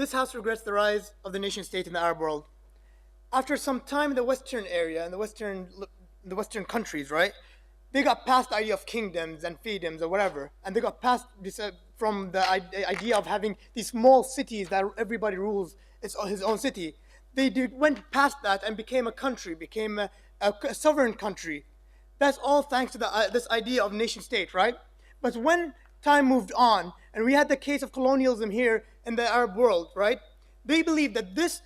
This House regrets the rise of the nation state in the Arab world. After some time in the Western area, in the Western countries, right? They got past the idea of kingdoms and fiefdoms or whatever, and they got past this, from the idea of having these small cities that everybody rules his own city. They went past that and became a country, became a sovereign country. That's all thanks to this idea of nation state, right? But when time moved on, and we had the case of colonialism here in the Arab world, right? They believed that this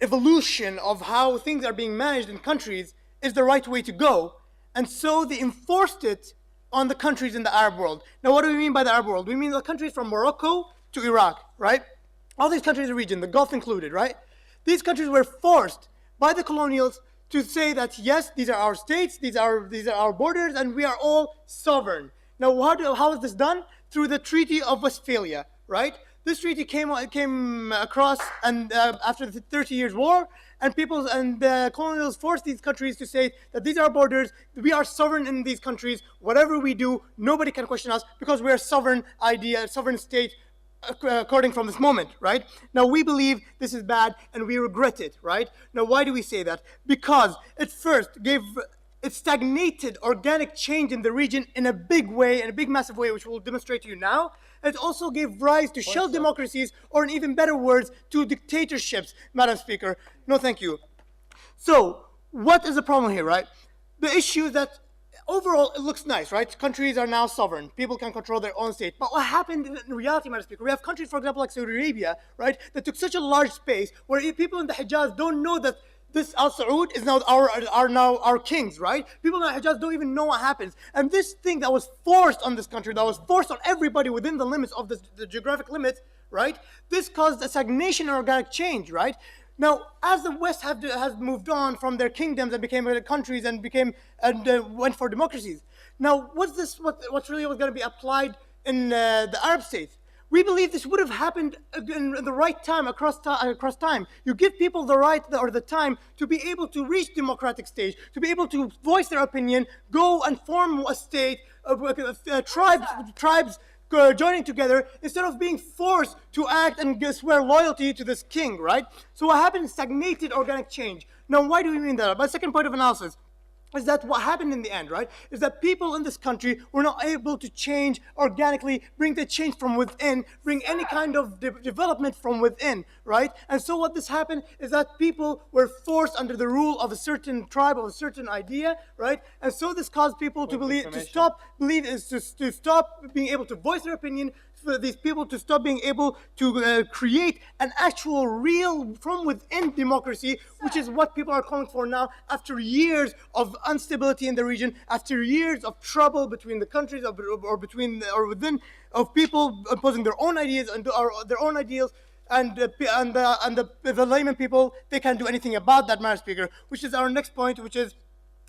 evolution of how things are being managed in countries is the right way to go. And so they enforced it on the countries in the Arab world. Now, what do we mean by the Arab world? We mean the countries from Morocco to Iraq, right? All these countries in the region, the Gulf included, right? These countries were forced by the colonials to say that, yes, these are our states, these are our borders, and we are all sovereign. Now, how is this done? Through the Treaty of Westphalia, right? This treaty came across and after the 30 Years' War, and the colonials forced these countries to say that these are our borders, we are sovereign in these countries, whatever we do, nobody can question us because we're a sovereign state according from this moment, right? Now, we believe this is bad and we regret it, right? Now, why do we say that? Because it first it stagnated organic change in the region in a big way, in a big massive way, which we'll demonstrate to you now. It also gave rise to shell democracies, or in even better words, to dictatorships, Madam Speaker. No, thank you. So, what is the problem here, right? The issue is that overall, it looks nice, right? Countries are now sovereign. People can control their own state. But what happened in reality, Madam Speaker? We have countries, for example, like Saudi Arabia, right, that took such a large space where people in the Hijaz don't know that this Al Saud is now our kings, right? People in the Hijaz don't even know what happens. And this thing that was forced on this country, that was forced on everybody within the limits of the geographic limits, right? This caused a stagnation in organic change, right? Now, as the West has moved on from their kingdoms and became countries and went for democracies. Now, what's really going to be applied in the Arab states? We believe this would have happened in the right time across time. You give people the right or the time to be able to reach democratic stage, to be able to voice their opinion, go and form a state, tribes joining together instead of being forced to act and swear loyalty to this king, right? So what happened is stagnated organic change. Now, why do we mean that? My second point of analysis is that what happened in the end, right, is that people in this country were not able to change organically, bring the change from within, bring any kind of development from within, right? And so what this happened is that people were forced under the rule of a certain tribe, of a certain idea, right? And so this caused people to stop being able to voice their opinion, for these people to stop being able to create an actual real from within democracy, which is what people are calling for now after years of instability in the region, after years of trouble between the countries or within of people imposing their own ideas and their own ideals. And the layman people, they can't do anything about that, Madam Speaker, which is our next point, which is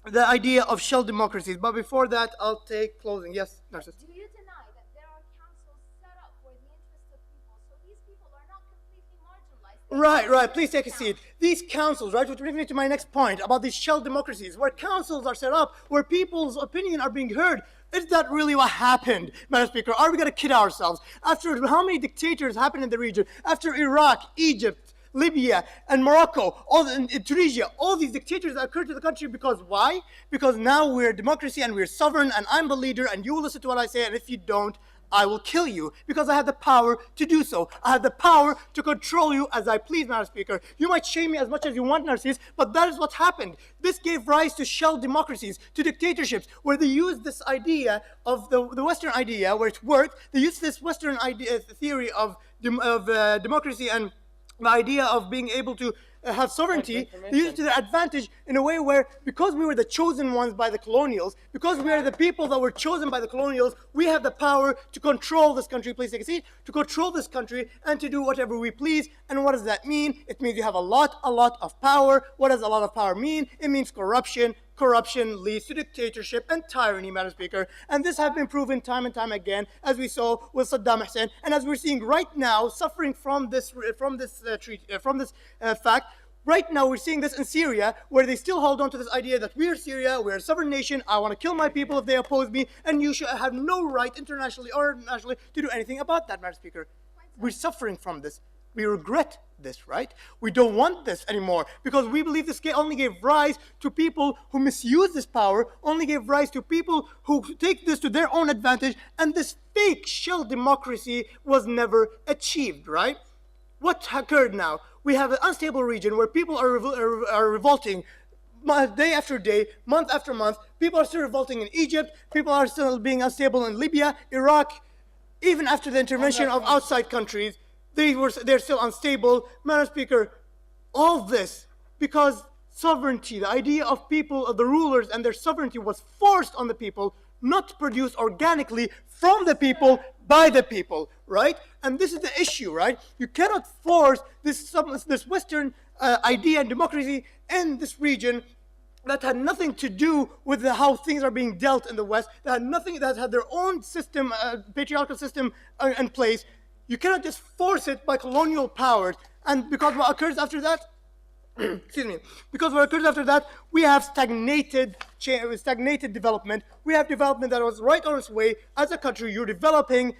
the idea of shell democracies. But before that, I'll take closing. Yes, Narcissus. Do you deny that there are councils set up for the interest of people, so these people are not completely marginalized? Right. Please take a seat. These councils, right, which brings me to my next point about these shell democracies, where councils are set up, where people's opinion are being heard. Is that really what happened, Madam Speaker? Are we going to kid ourselves? After how many dictators happened in the region? After Iraq, Egypt, Libya, and Morocco, in Tunisia, all these dictators that occurred to the country because why? Because now we're a democracy and we're sovereign and I'm the leader and you will listen to what I say, and if you don't, I will kill you because I have the power to do so. I have the power to control you as I please, Madam Speaker. You might shame me as much as you want, Narcissus, but that is what happened. This gave rise to shell democracies, to dictatorships, where they used this idea of the Western idea, where it worked. They used this Western idea, theory of democracy and the idea of being able to have sovereignty, they used it to their advantage in a way where, because we were the chosen ones by the colonials, because we are the people that were chosen by the colonials, we have the power to control this country, please take a seat, to control this country and to do whatever we please. And what does that mean? It means you have a lot of power. What does a lot of power mean? It means corruption. Corruption leads to dictatorship and tyranny, Madam Speaker. And this has been proven time and time again, as we saw with Saddam Hussein, and as we're seeing right now, suffering from this fact. Right now, we're seeing this in Syria, where they still hold on to this idea that we're Syria, we're a sovereign nation, I want to kill my people if they oppose me, and you should have no right internationally or nationally to do anything about that, Madam Speaker. We're suffering from this. We regret this, right? We don't want this anymore because we believe this only gave rise to people who misuse this power, only gave rise to people who take this to their own advantage, and this fake shell democracy was never achieved, right? What occurred now? We have an unstable region where people are revolting day after day, month after month. People are still revolting in Egypt. People are still being unstable in Libya, Iraq. Even after the intervention of outside countries, they're still unstable. Madam Speaker, all this because sovereignty, the idea of people, of the rulers and their sovereignty was forced on the people, not produced organically from the people, by the people, right? And this is the issue, right? You cannot force this Western idea and democracy in this region that had nothing to do with how things are being dealt in the West, that had their own system, patriarchal system in place. You cannot just force it by colonial powers. And because what occurs after that, excuse me, because what occurs after that, we have stagnated development. We have development that was right on its way. As a country, you're developing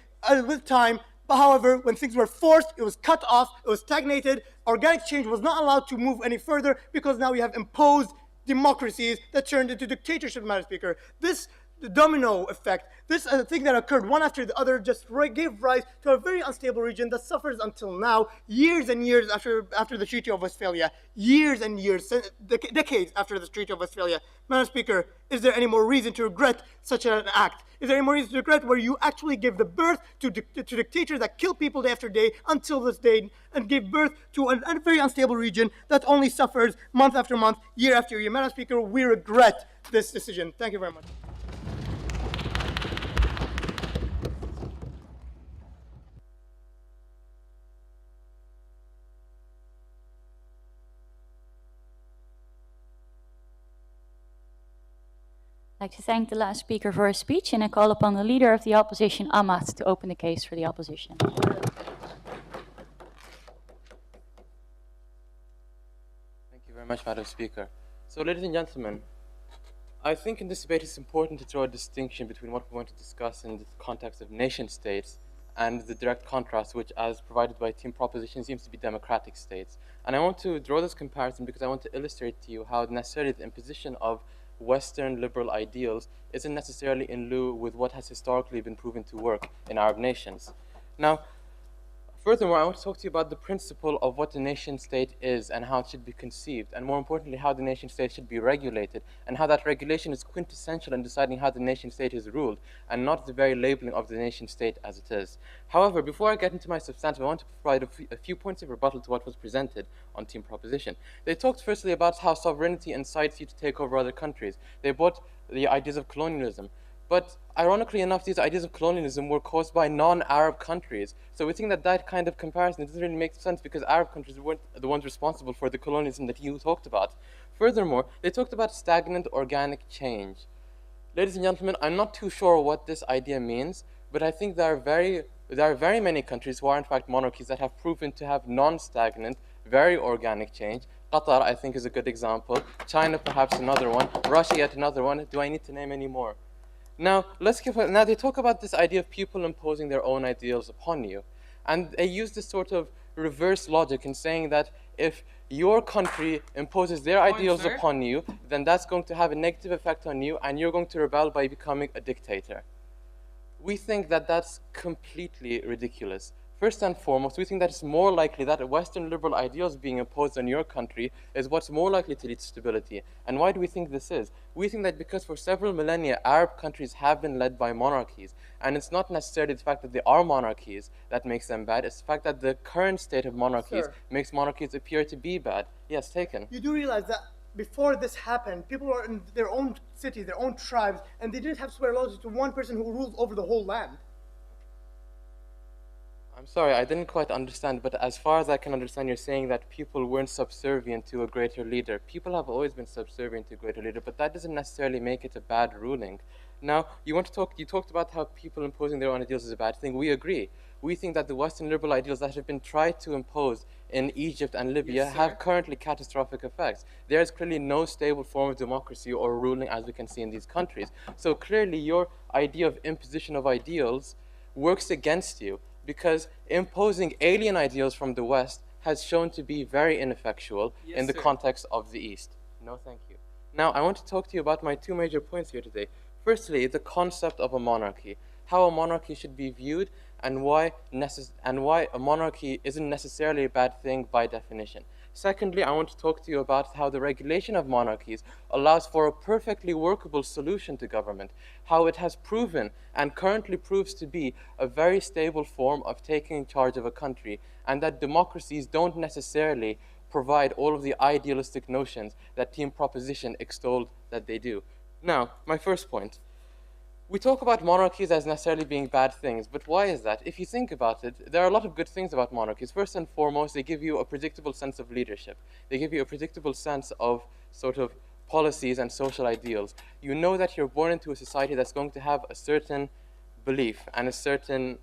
with time. But however, when things were forced, it was cut off, it was stagnated. Organic change was not allowed to move any further because now we have imposed democracies that turned into dictatorship, Madam Speaker. This domino effect, this thing that occurred one after the other, just gave rise to a very unstable region that suffers until now, years and years after the Treaty of Westphalia, years and years, decades after the Treaty of Westphalia. Madam Speaker, is there any more reason to regret such an act? Is there any more reason to regret where you actually give the birth to dictators that kill people day after day until this day, and give birth to a very unstable region that only suffers month after month, year after year? Madam Speaker, we regret this decision. Thank you very much. I'd like to thank the last speaker for his speech, and I call upon the leader of the opposition, Ahmad, to open the case for the opposition. Thank you very much, Madam Speaker. So, ladies and gentlemen, I think in this debate it's important to draw a distinction between what we want to discuss in the context of nation states and the direct contrast, which, as provided by Team Proposition, seems to be democratic states. And I want to draw this comparison because I want to illustrate to you how necessarily the imposition of Western liberal ideals isn't necessarily in lieu with what has historically been proven to work in Arab nations. Now, furthermore, I want to talk to you about the principle of what the nation state is and how it should be conceived, and more importantly, how the nation state should be regulated, and how that regulation is quintessential in deciding how the nation state is ruled, and not the very labeling of the nation state as it is. However, before I get into my substantive, I want to provide a few points of rebuttal to what was presented on Team Proposition. They talked firstly about how sovereignty incites you to take over other countries. They brought the ideas of colonialism. But ironically enough, these ideas of colonialism were caused by non-Arab countries. So we think that that kind of comparison doesn't really make sense because Arab countries weren't the ones responsible for the colonialism that you talked about. Furthermore, they talked about stagnant organic change. Ladies and gentlemen, I'm not too sure what this idea means, but I think there are very many countries who are in fact monarchies that have proven to have non-stagnant, very organic change. Qatar, I think, is a good example. China, perhaps another one. Russia, yet another one. Do I need to name any more? Now, now they talk about this idea of people imposing their own ideals upon you. And they use this sort of reverse logic in saying that if your country imposes their ideals upon you, then that's going to have a negative effect on you, and you're going to rebel by becoming a dictator. We think that that's completely ridiculous. First and foremost, we think that it's more likely that Western liberal ideals being imposed on your country is what's more likely to lead to stability. And why do we think this is? We think that because for several millennia, Arab countries have been led by monarchies. And it's not necessarily the fact that they are monarchies that makes them bad. It's the fact that the current state of monarchies makes monarchies appear to be bad. Yes, taken. You do realize that before this happened, people were in their own cities, their own tribes, and they didn't have to swear loyalty to one person who rules over the whole land. I'm sorry, I didn't quite understand, but as far as I can understand, you're saying that people weren't subservient to a greater leader. People have always been subservient to a greater leader, but that doesn't necessarily make it a bad ruling. Now, you talked about how people imposing their own ideals is a bad thing. We agree. We think that the Western liberal ideals that have been tried to impose in Egypt and Libya have currently catastrophic effects. There is clearly no stable form of democracy or ruling as we can see in these countries. So clearly your idea of imposition of ideals works against you. because imposing alien ideals from the West has shown to be very ineffectual in the context of the East. No, thank you. Now, I want to talk to you about my two major points here today. Firstly, the concept of a monarchy, how a monarchy should be viewed, and why a monarchy isn't necessarily a bad thing by definition. Secondly, I want to talk to you about how the regulation of monarchies allows for a perfectly workable solution to government, how it has proven and currently proves to be a very stable form of taking charge of a country, and that democracies don't necessarily provide all of the idealistic notions that Team Proposition extolled that they do. Now, my first point. We talk about monarchies as necessarily being bad things, but why is that? If you think about it, there are a lot of good things about monarchies. First and foremost, they give you a predictable sense of leadership. They give you a predictable sense of sort of policies and social ideals. You know that you're born into a society that's going to have a certain belief and a certain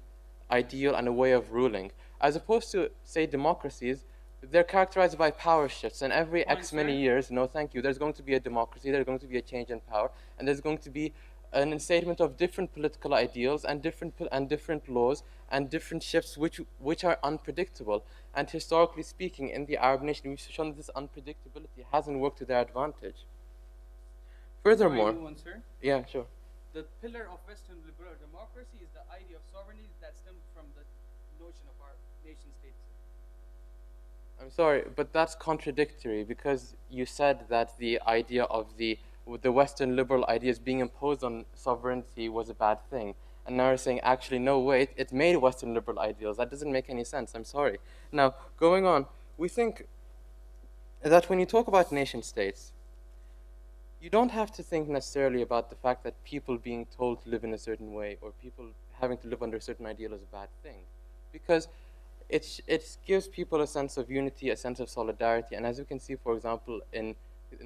ideal and a way of ruling. As opposed to, say, democracies, they're characterized by power shifts, and every X many years, no thank you, there's going to be a democracy, there's going to be a change in power, and there's going to be an instatement of different political ideals and different laws and different shifts which are unpredictable. And historically speaking, in the Arab nation, we've shown that this unpredictability hasn't worked to their advantage. Furthermore, yeah, sure. The pillar of Western liberal democracy is the idea of sovereignty that stems from the notion of our nation state. I'm sorry, but that's contradictory, because you said that the idea of the Western liberal ideas being imposed on sovereignty was a bad thing. And now you're saying, actually, no, wait, it made Western liberal ideals. That doesn't make any sense. I'm sorry. Now, going on, we think that when you talk about nation states, you don't have to think necessarily about the fact that people being told to live in a certain way or people having to live under a certain ideal is a bad thing. Because it gives people a sense of unity, a sense of solidarity. And as you can see, for example, in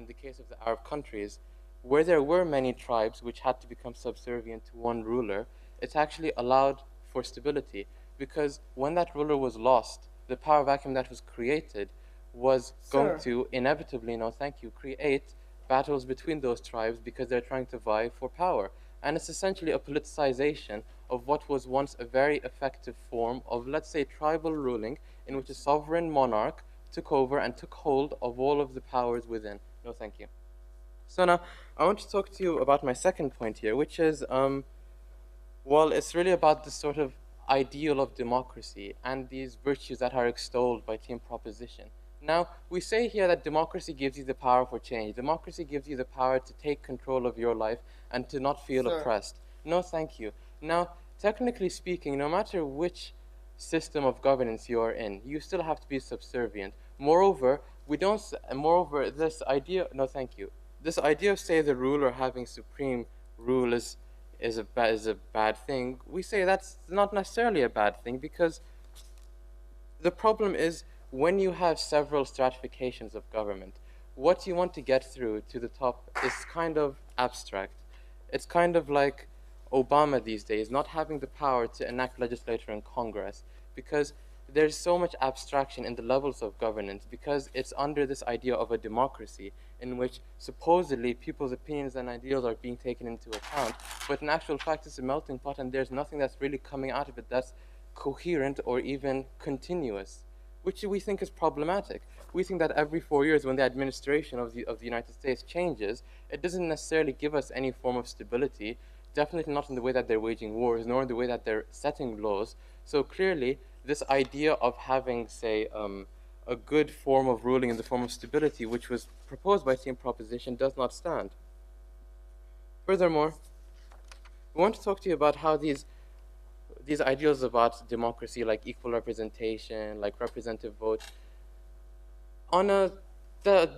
the case of the Arab countries, where there were many tribes which had to become subservient to one ruler, it actually allowed for stability. Because when that ruler was lost, the power vacuum that was created was going to inevitably, no thank you, create battles between those tribes because they're trying to vie for power. And it's essentially a politicization of what was once a very effective form of, let's say, tribal ruling, in which a sovereign monarch took over and took hold of all of the powers within. No, thank you. So now, I want to talk to you about my second point here, which is, well, it's really about this sort of ideal of democracy and these virtues that are extolled by Team Proposition. Now, we say here that democracy gives you the power for change. Democracy gives you the power to take control of your life and to not feel oppressed. No, thank you. Now, technically speaking, no matter which system of governance you are in, you still have to be subservient. Moreover, this idea, no, thank you. This idea of, say, the ruler having supreme rule is a bad thing. We say that's not necessarily a bad thing, because the problem is when you have several stratifications of government, what you want to get through to the top is kind of abstract. It's kind of like Obama these days not having the power to enact legislation in Congress, because there's so much abstraction in the levels of governance, because it's under this idea of a democracy in which supposedly people's opinions and ideals are being taken into account, but in actual fact it's a melting pot and there's nothing that's really coming out of it that's coherent or even continuous, which we think is problematic. We think that every 4 years, when the administration of the United States changes, it doesn't necessarily give us any form of stability, definitely not in the way that they're waging wars, nor in the way that they're setting laws. So clearly, this idea of having, say, a good form of ruling in the form of stability, which was proposed by Team Proposition, does not stand. Furthermore, we want to talk to you about how these ideals about democracy, like equal representation, like representative vote,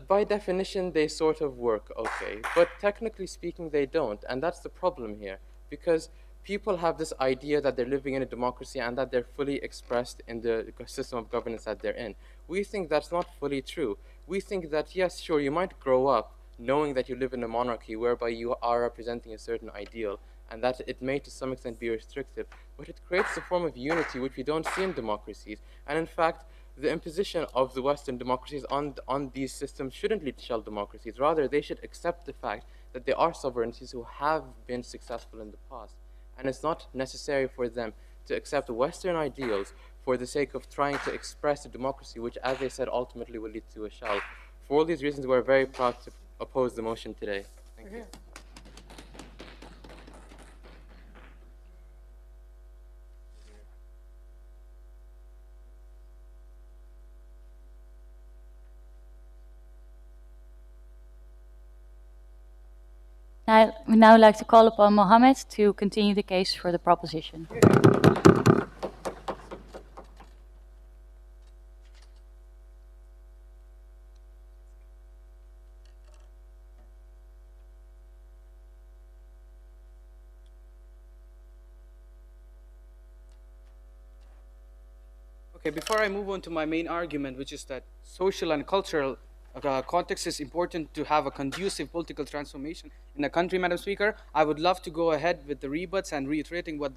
by definition, they sort of work, okay. But technically speaking, they don't. And that's the problem here. Because people have this idea that they're living in a democracy and that they're fully expressed in the system of governance that they're in. We think that's not fully true. We think that, yes, sure, you might grow up knowing that you live in a monarchy whereby you are representing a certain ideal, and that it may to some extent be restrictive, but it creates a form of unity which we don't see in democracies. And in fact, the imposition of the Western democracies on these systems shouldn't lead to shell democracies. Rather, they should accept the fact that there are sovereignties who have been successful in the past. And it's not necessary for them to accept Western ideals for the sake of trying to express a democracy, which, as they said, ultimately will lead to a shell. For all these reasons, we're very proud to oppose the motion today. Thank you. I would now like to call upon Mohammed to continue the case for the proposition. Okay, before I move on to my main argument, which is that social and cultural context is important to have a conducive political transformation in a country, Madam Speaker, I would love to go ahead with the rebuts and reiterating what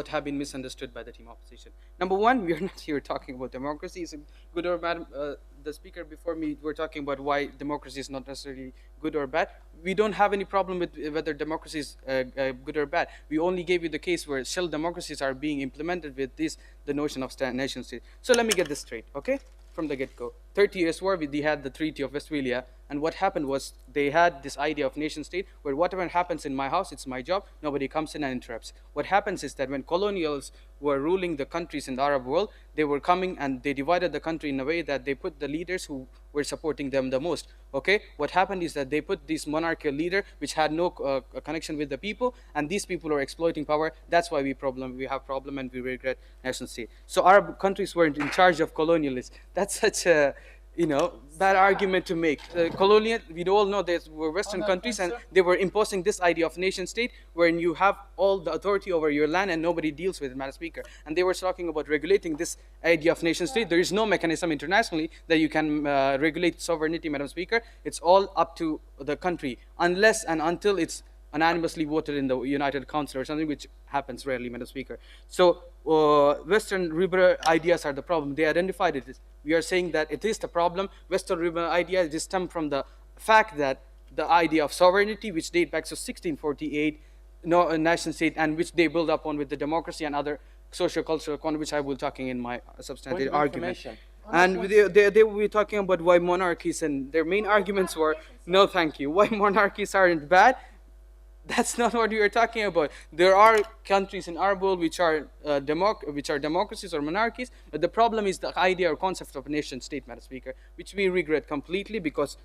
have been misunderstood by the team opposition. Number one, we are not here talking about democracy. Is it good or bad? The speaker before me were talking about why democracy is not necessarily good or bad. We don't have any problem with whether democracy is good or bad. We only gave you the case where shell democracies are being implemented with the notion of nation state. So let me get this straight, okay? From the get-go. 30 Years' War, they had the Treaty of Westphalia, and what happened was they had this idea of nation state where whatever happens in my house, it's my job, nobody comes in and interrupts. What happens is that when colonials were ruling the countries in the Arab world, they were coming and they divided the country in a way that they put the leaders who were supporting them the most, okay? What happened is that they put this monarchical leader which had no connection with the people, and these people are exploiting power. That's why we have problem and we regret nation state. So Arab countries weren't in charge of colonialists. That's such a bad argument to make. Colonial, we all know there were Western countries and they were imposing this idea of nation state wherein you have all the authority over your land and nobody deals with it, Madam Speaker. And they were talking about regulating this idea of nation state. There is no mechanism internationally that you can regulate sovereignty, Madam Speaker. It's all up to the country unless and until it's unanimously voted in the United Council or something, which happens rarely, Madam Speaker. So Western liberal ideas are the problem. They identified it. We are saying that it is the problem. Western liberal ideas stem from the fact that the idea of sovereignty, which date back to 1648, a nation state, and which they build upon with the democracy and other social cultural content, which I will be talking in my substantive argument. And they will be talking about why monarchies, and their main arguments were, no thank you, why monarchies aren't bad. That's not what we are talking about. There are countries in our world which are democracies or monarchies, but the problem is the idea or concept of a nation state, Madam Speaker, which we regret completely because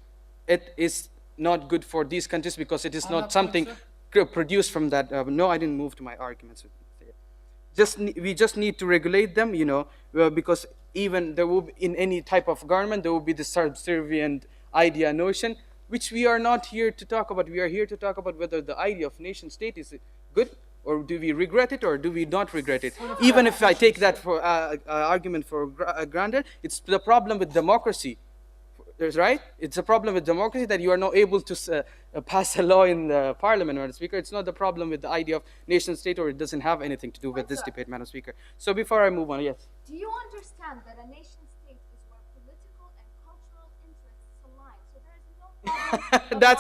it is not good for these countries because it is not something produced from that. No, I didn't move to my arguments. We just need to regulate them, because even there will be, in any type of government, there will be the subservient idea notion, which we are not here to talk about. We are here to talk about whether the idea of nation state is good, or do we regret it, or do we not regret it? Even if I take that for argument for granted, it's the problem with democracy. Right? It's a problem with democracy that you are not able to pass a law in the parliament, Madam Speaker. It's not the problem with the idea of nation state, or it doesn't have anything to do with this debate, Madam Speaker. So before I move on, yes. Do you understand that a nation state is where political and cultural interests align? So there is no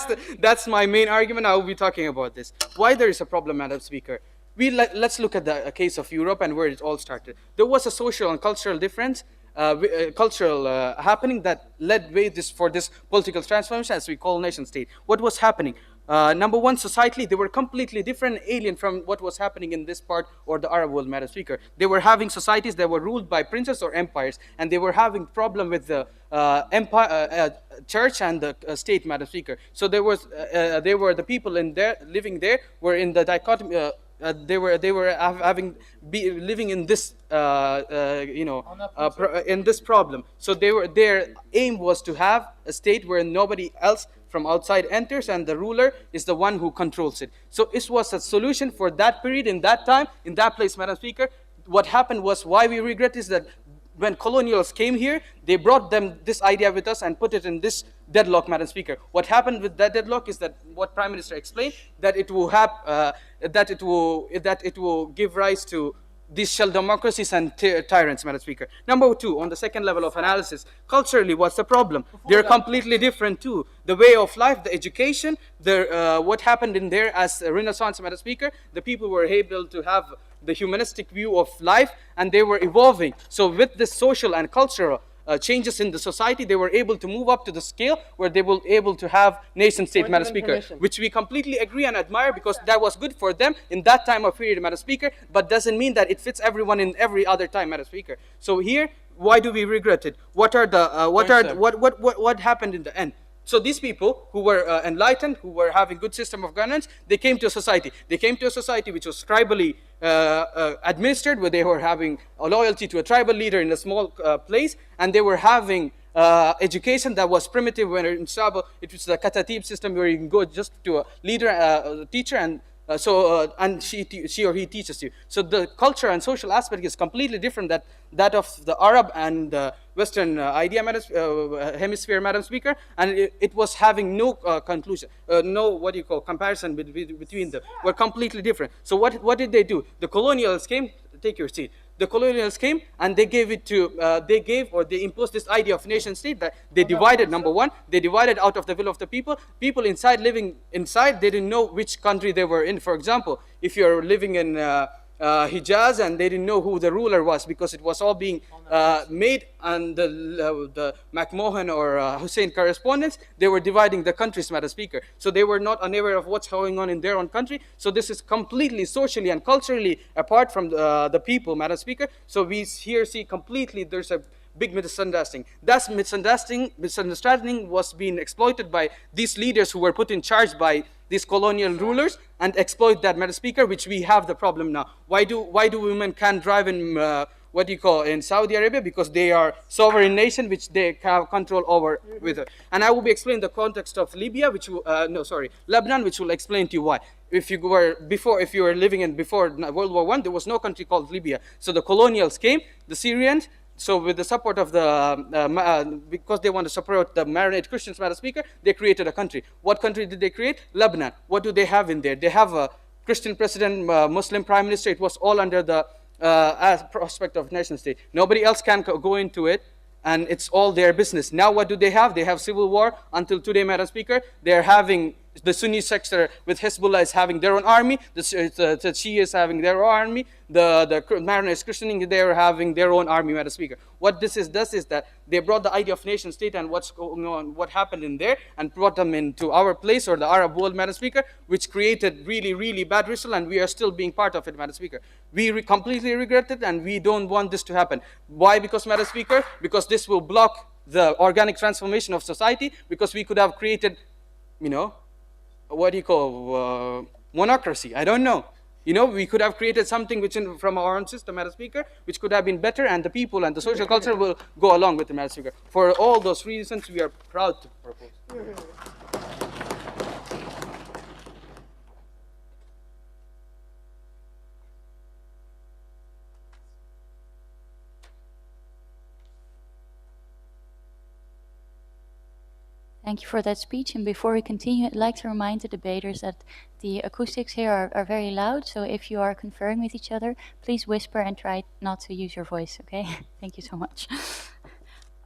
problem. That's my main argument. I will be talking about this. Why there is a problem, Madam Speaker? Let's look at the case of Europe and where it all started. There was a social and cultural difference, happening that led way for this political transformation, as we call nation state. What was happening? Number one, societally, they were completely different, alien from what was happening in this part or the Arab world, Madam Speaker. They were having societies that were ruled by princes or empires, and they were having problem with the church and the state, Madam Speaker. So there were the people living there were in the dichotomy. They were living in this in this problem. So their aim was to have a state where nobody else from outside enters and the ruler is the one who controls it. So it was a solution for that period, in that time, in that place, Madam Speaker. What happened was, why we regret is that when colonials came here, they brought them this idea with us and put it in this deadlock, Madam Speaker. What happened with that deadlock is that what Prime Minister explained, that it will give rise to these shell democracies and tyrants, Madam Speaker. Number two, on the second level of analysis, culturally, what's the problem? They're completely different too. The way of life, the education, what happened in there as a Renaissance, Madam Speaker, the people were able to have the humanistic view of life, and they were evolving. So with this social and cultural changes in the society, they were able to move up to the scale where they were able to have nation state, Madam Speaker, which we completely agree and admire, because that was good for them in that time of period, Madam Speaker, but doesn't mean that it fits everyone in every other time, Madam Speaker. So here, why do we regret it? What happened in the end? So these people who were enlightened, who were having good system of governance, they came to a society. They came to a society which was tribally administered, where they were having a loyalty to a tribal leader in a small place, and they were having education that was primitive. When in Saba, it was the katatib system, where you can go just to a leader, a teacher, and and she or he teaches you. So the culture and social aspect is completely different that of the Arab and Western hemisphere, Madam Speaker, and it was having no conclusion, no comparison between them. Were completely different. So what did they do? The colonials came. Take your seat. The colonials came and they gave it to, they imposed this idea of nation state, that they divided, number one, they divided out of the will of the people. People inside, living inside, they didn't know which country they were in. For example, if you're living in Hijaz, and they didn't know who the ruler was, because it was all being made on the McMahon or Hussein correspondence. They were dividing the countries, Madam Speaker. So they were not unaware of what's going on in their own country. So this is completely socially and culturally apart from the people, Madam Speaker. So we here see completely there's a big misunderstanding. That misunderstanding was being exploited by these leaders who were put in charge by these colonial rulers, and exploit that, Madam Speaker, which we have the problem now. Why do women can't drive in in Saudi Arabia? Because they are sovereign nation, which they have control over with it. And I will be explaining the context of Libya, Lebanon, which will explain to you why. If you were living in before World War I, there was no country called Libya. So the colonials came, the Syrians. So with the support of because they want to support the Maronite Christians, Madam Speaker, they created a country. What country did they create? Lebanon. What do they have in there? They have a Christian president, Muslim prime minister. It was all under the prospect of nation state. Nobody else can go into it, and it's all their business. Now what do they have? They have civil war until today, Madam Speaker. They're having the Sunni sector with Hezbollah is having their own army, the Shia is having their own army, the Maronite Christian, they are having their own army, Madam Speaker. What this does is that they brought the idea of nation state and what's going on, what happened in there, and brought them into our place, or the Arab world, Madam Speaker, which created really, really bad result, and we are still being part of it, Madam Speaker. We completely regret it, and we don't want this to happen. Why? Because, Madam Speaker, because this will block the organic transformation of society, because we could have created, monocracy. I don't know. We could have created something from our own system, Madam Speaker, which could have been better, and the people and the social culture will go along with it, Madam Speaker. For all those reasons, we are proud to propose. Thank you for that speech. And before we continue, I'd like to remind the debaters that the acoustics here are very loud. So if you are conferring with each other, please whisper and try not to use your voice, okay? Thank you so much.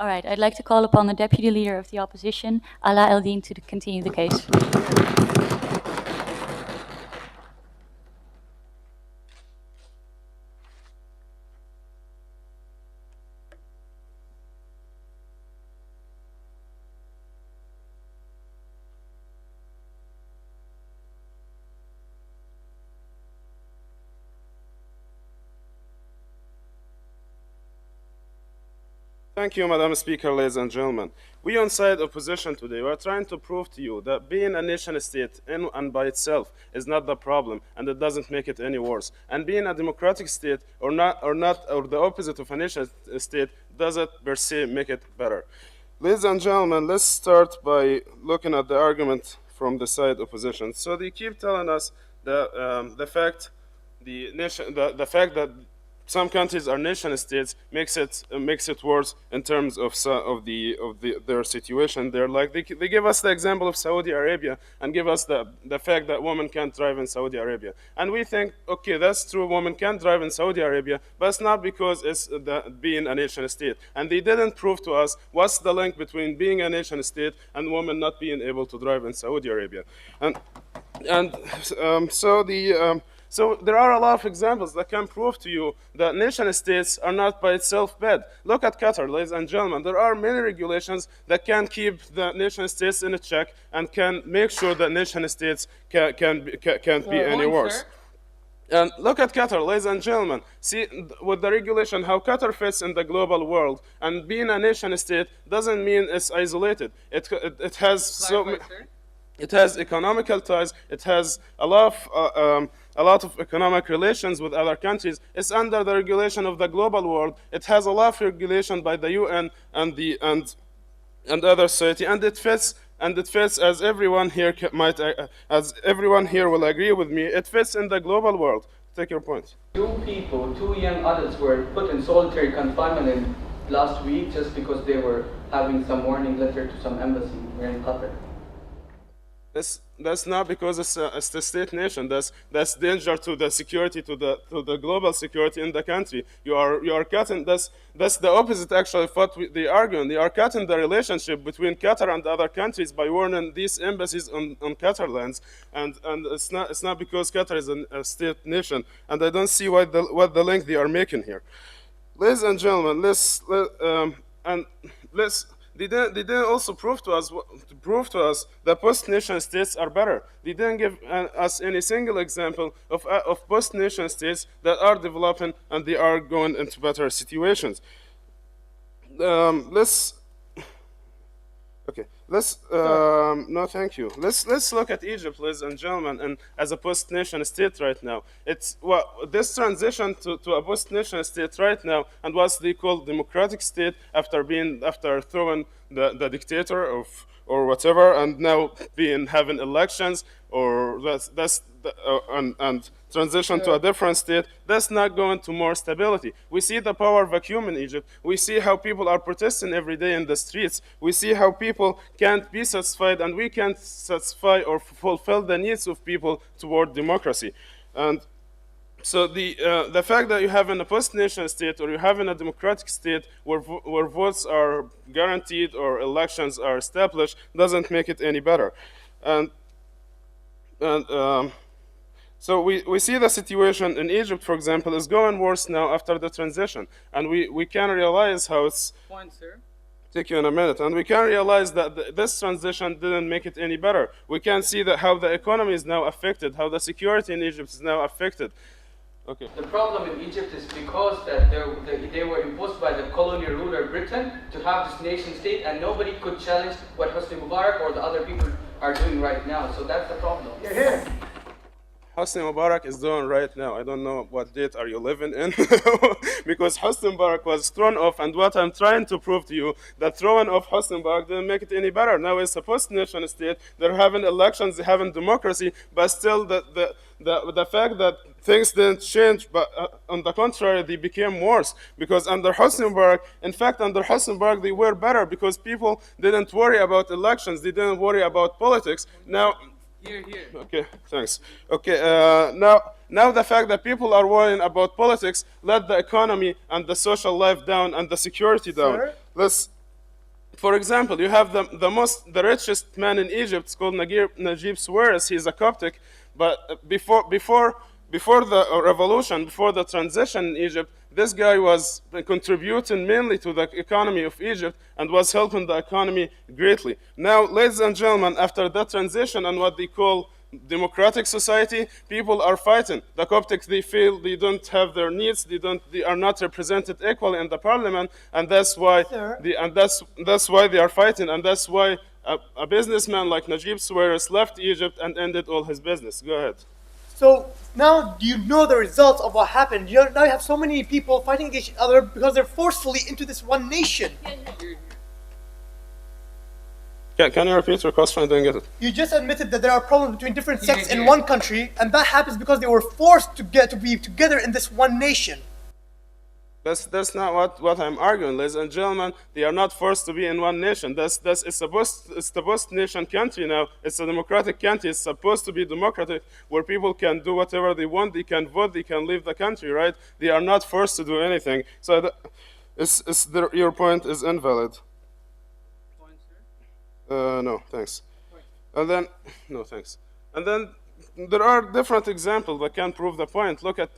All right, I'd like to call upon the Deputy Leader of the Opposition, Ala Eldin, to continue the case. Thank you, Madam Speaker, ladies and gentlemen. We on side opposition today, we are trying to prove to you that being a nation state in and by itself is not the problem, and it doesn't make it any worse. And being a democratic state or the opposite of a nation state doesn't per se make it better. Ladies and gentlemen, let's start by looking at the argument from the side opposition. So they keep telling us that the fact that some countries are nation states makes it worse in terms of their situation. They're like they give us the example of Saudi Arabia and give us the fact that women can't drive in Saudi Arabia, and we think, okay, that's true, women can drive in Saudi Arabia, but it's not because it's being a nation state, and they didn't prove to us what's the link between being a nation state and women not being able to drive in Saudi Arabia, So there are a lot of examples that can prove to you that nation states are not by itself bad. Look at Qatar, ladies and gentlemen. There are many regulations that can keep the nation states in a check and can make sure that nation states can't be any worse. And look at Qatar, ladies and gentlemen. See, with the regulation, how Qatar fits in the global world. And being a nation state doesn't mean it's isolated. It has it has economical ties. It has a lot of economic relations with other countries. It's under the regulation of the global world. It has a lot of regulation by the UN and other society, and it fits. And it fits, as everyone here as everyone here will agree with me. It fits in the global world. Take your point. Two young adults were put in solitary confinement last week just because they were having some warning letter to some embassy here in Qatar. That's not because it's a state nation. That's danger to the security, to the global security in the country. You are cutting. That's the opposite actually of what they argue. They are cutting the relationship between Qatar and other countries by warning these embassies on Qatar lands. And it's not because Qatar is a state nation. And I don't see what the link they are making here. Ladies and gentlemen, They didn't also prove to us that post-nation states are better. They didn't give us any single example of post-nation states that are developing and they are going into better situations. No, thank you. Let's look at Egypt, ladies and gentlemen, and as a post-nation state right now. This transition to a post-nation state right now, and what they call democratic state after throwing the dictator or whatever, and now having elections, or and transition to a different state, that's not going to more stability. We see the power vacuum in Egypt. We see how people are protesting every day in the streets. We see how people can't be satisfied, and we can't satisfy or fulfill the needs of people toward democracy. And so the fact that you have in a post-nation state or you have in a democratic state where votes are guaranteed or elections are established doesn't make it any better. So we see the situation in Egypt, for example, is going worse now after the transition, and we can realize how it's. Point, sir. Take you in a minute, and we can realize that this transition didn't make it any better. We can see that how the economy is now affected, how the security in Egypt is now affected. Okay. The problem in Egypt is because that they were imposed by the colonial ruler Britain to have this nation state, and nobody could challenge what Hosni Mubarak or the other people are doing right now. So that's the problem. Yeah. Hosni Mubarak is doing right now. I don't know what date are you living in, because Hosni Mubarak was thrown off, and what I'm trying to prove to you, that throwing off Hosni Mubarak didn't make it any better. Now it's a post-nation state. They're having elections, they're having democracy, but still the fact that things didn't change, but on the contrary, they became worse. Because under Hosni Mubarak, in fact, under Hosni Mubarak, they were better because people didn't worry about elections, they didn't worry about politics. Now. Here. Okay, thanks. Okay, now the fact that people are worrying about politics let the economy and the social life down and the security down. For example, you have the richest man in Egypt, it's called Najib Sawiris. He's a Coptic, but before the revolution, before the transition in Egypt, this guy was contributing mainly to the economy of Egypt and was helping the economy greatly. Now, ladies and gentlemen, after that transition and what they call democratic society, people are fighting. The Coptic, they feel they don't have their needs, they are not represented equally in the parliament, and that's why that's why they are fighting, and that's why a businessman like Najib Sawiris left Egypt and ended all his business. Go ahead. So now you know the results of what happened. Now you have so many people fighting against each other because they're forcefully into this one nation. Can you repeat your question? I didn't get it. You just admitted that there are problems between different sects in one country, and that happens because they were forced to be together in this one nation. That's not what I'm arguing, ladies and gentlemen. They are not forced to be in one nation. It's the post-nation country now. It's a democratic country. It's supposed to be democratic, where people can do whatever they want. They can vote. They can leave the country, right? They are not forced to do anything. So your point is invalid. No, thanks. And then, no, thanks. And then there are different examples that can prove the point. Look at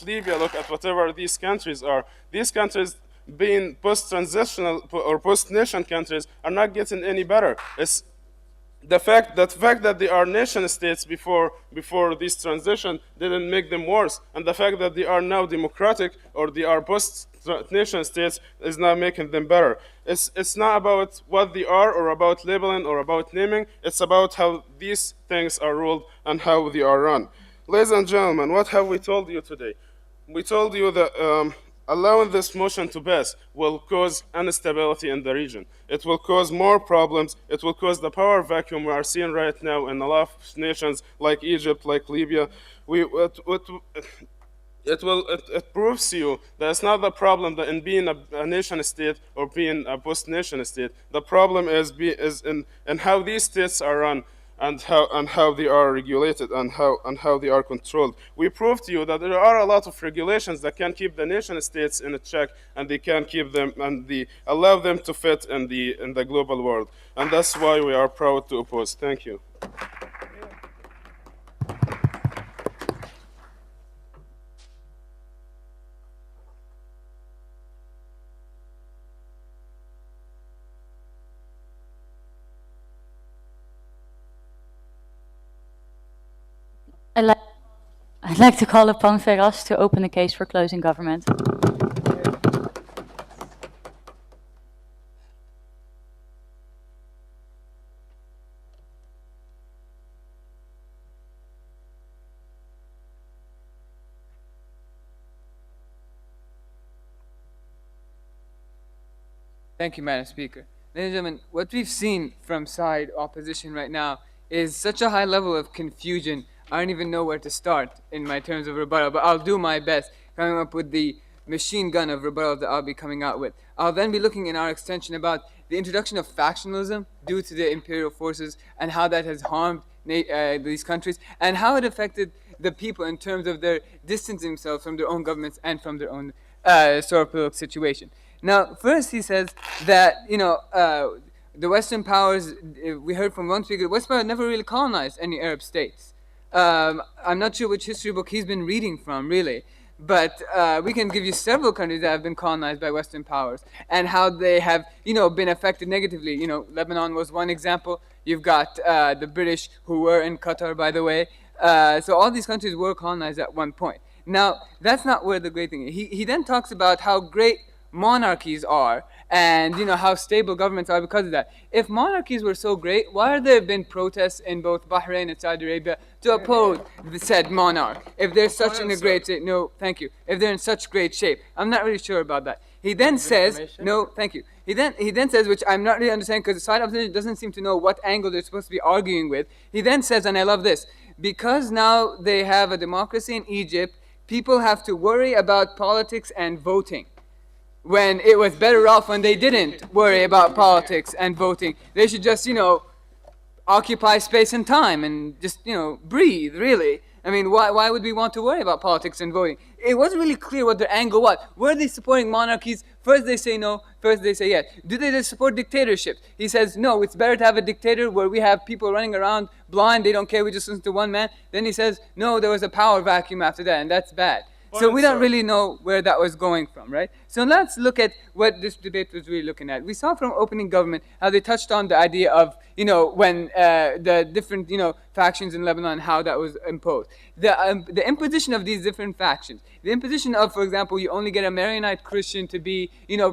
Libya. Look at whatever these countries are. These countries, being post-transitional or post-nation countries, are not getting any better. It's the fact that they are nation states before this transition didn't make them worse, and the fact that they are now democratic or they are post-nation states is not making them better. It's not about what they are or about labeling or about naming. It's about how these things are ruled and how they are run. Ladies and gentlemen, what have we told you today? We told you that allowing this motion to pass will cause instability in the region. It will cause more problems. It will cause the power vacuum we are seeing right now in a lot of nations like Egypt, like Libya. It proves to you that it's not the problem that in being a nation state or being a post-nation state. The problem is in how these states are run and how they are regulated and how they are controlled. We proved to you that there are a lot of regulations that can keep the nation states in a check, and they can keep them and allow them to fit in the global world. And that's why we are proud to oppose. Thank you. I'd like to call upon Feras to open the case for closing government. Thank you, Madam Speaker. Ladies and gentlemen, what we've seen from side opposition right now is such a high level of confusion. I don't even know where to start in my terms of rebuttal, but I'll do my best coming up with the machine gun of rebuttal that I'll be coming out with. I'll then be looking in our extension about the introduction of factionalism due to the imperial forces and how that has harmed these countries and how it affected the people in terms of their distancing themselves from their own governments and from their own sort of political situation. Now, first he says that, the Western powers, we heard from one speaker, the Western powers never really colonized any Arab states. I'm not sure which history book he's been reading from, really, but we can give you several countries that have been colonized by Western powers and how they have, been affected negatively. Lebanon was one example. You've got the British who were in Qatar, by the way. So all these countries were colonized at one point. Now, that's not where the great thing is. He then talks about how great monarchies are and how stable governments are because of that. If monarchies were so great, why have there been protests in both Bahrain and Saudi Arabia to oppose the said monarch? If they're such in a great shape, no, thank you. If they're in such great shape, I'm not really sure about that. He then says, no, thank you. He then says, which I'm not really understanding because the side opposition doesn't seem to know what angle they're supposed to be arguing with. He then says, and I love this, because now they have a democracy in Egypt, people have to worry about politics and voting. When it was better off when they didn't worry about politics and voting. They should just, occupy space and time and just, breathe, really. I mean, why would we want to worry about politics and voting? It wasn't really clear what their angle was. Were they supporting monarchies? First they say no, first they say yes. Do they just support dictatorships? He says, no, it's better to have a dictator where we have people running around blind, they don't care, we just listen to one man. Then he says, no, there was a power vacuum after that, and that's bad. So we don't really know where that was going from, right? So let's look at what this debate was really looking at. We saw from opening government how they touched on the idea of, when the different, factions in Lebanon, how that was imposed. The imposition of these different factions. The imposition of, for example, you only get a Maronite Christian to be,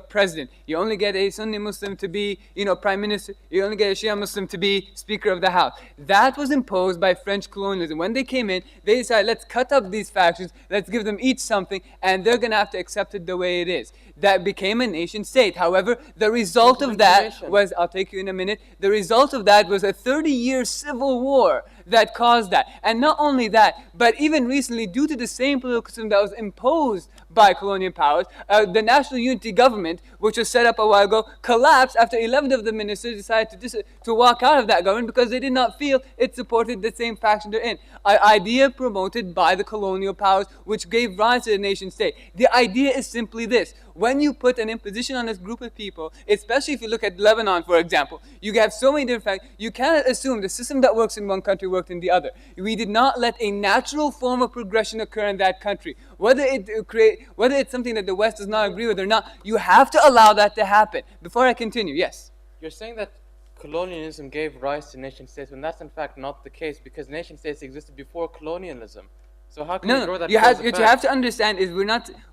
president. You only get a Sunni Muslim to be, prime minister. You only get a Shia Muslim to be speaker of the house. That was imposed by French colonialism. When they came in, they decided, let's cut up these factions, let's give them each something, and they're going to have to accept it the way it is. That became a nation state. However, the result of that was, I'll take you in a minute, the result of that was a 30-year civil war that caused that. And not only that, but even recently, due to the same political system that was imposed by colonial powers. The National Unity Government, which was set up a while ago, collapsed after 11 of the ministers decided to walk out of that government because they did not feel it supported the same faction they're in. An idea promoted by the colonial powers, which gave rise to the nation state. The idea is simply this: when you put an imposition on a group of people, especially if you look at Lebanon, for example, you have so many different factors. You cannot assume the system that works in one country worked in the other. We did not let a natural form of progression occur in that country. Whether it's something that the West does not agree with or not, you have to allow that to happen. Before I continue, yes. You're saying that colonialism gave rise to nation states, when that's in fact not the case, because nation states existed before colonialism. So how can you draw that? What you have to understand is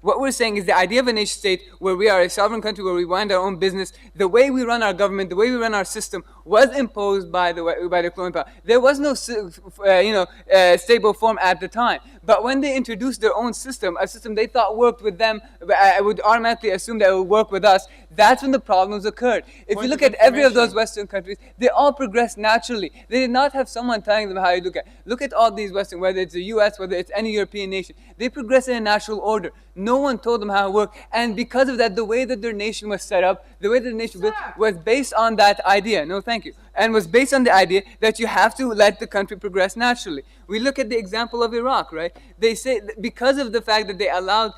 what we're saying is the idea of a nation state where we are a sovereign country, where we wind our own business. The way we run our government, the way we run our system was imposed by the colonial power. There was no stable form at the time. But when they introduced their own system, a system they thought worked with them, I would automatically assume that it would work with us. That's when the problems occurred. If you look at every of those Western countries, they all progressed naturally. They did not have someone telling them how to look at all these Western, whether it's the U.S., whether it's any European nation. They progressed in a natural order. No one told them how to work, and because of that, the way that their nation was set up, the way that the nation was based on that idea. No, thank you. And was based on the idea that you have to let the country progress naturally. We look at the example of Iraq, right? They say because of the fact that they allowed,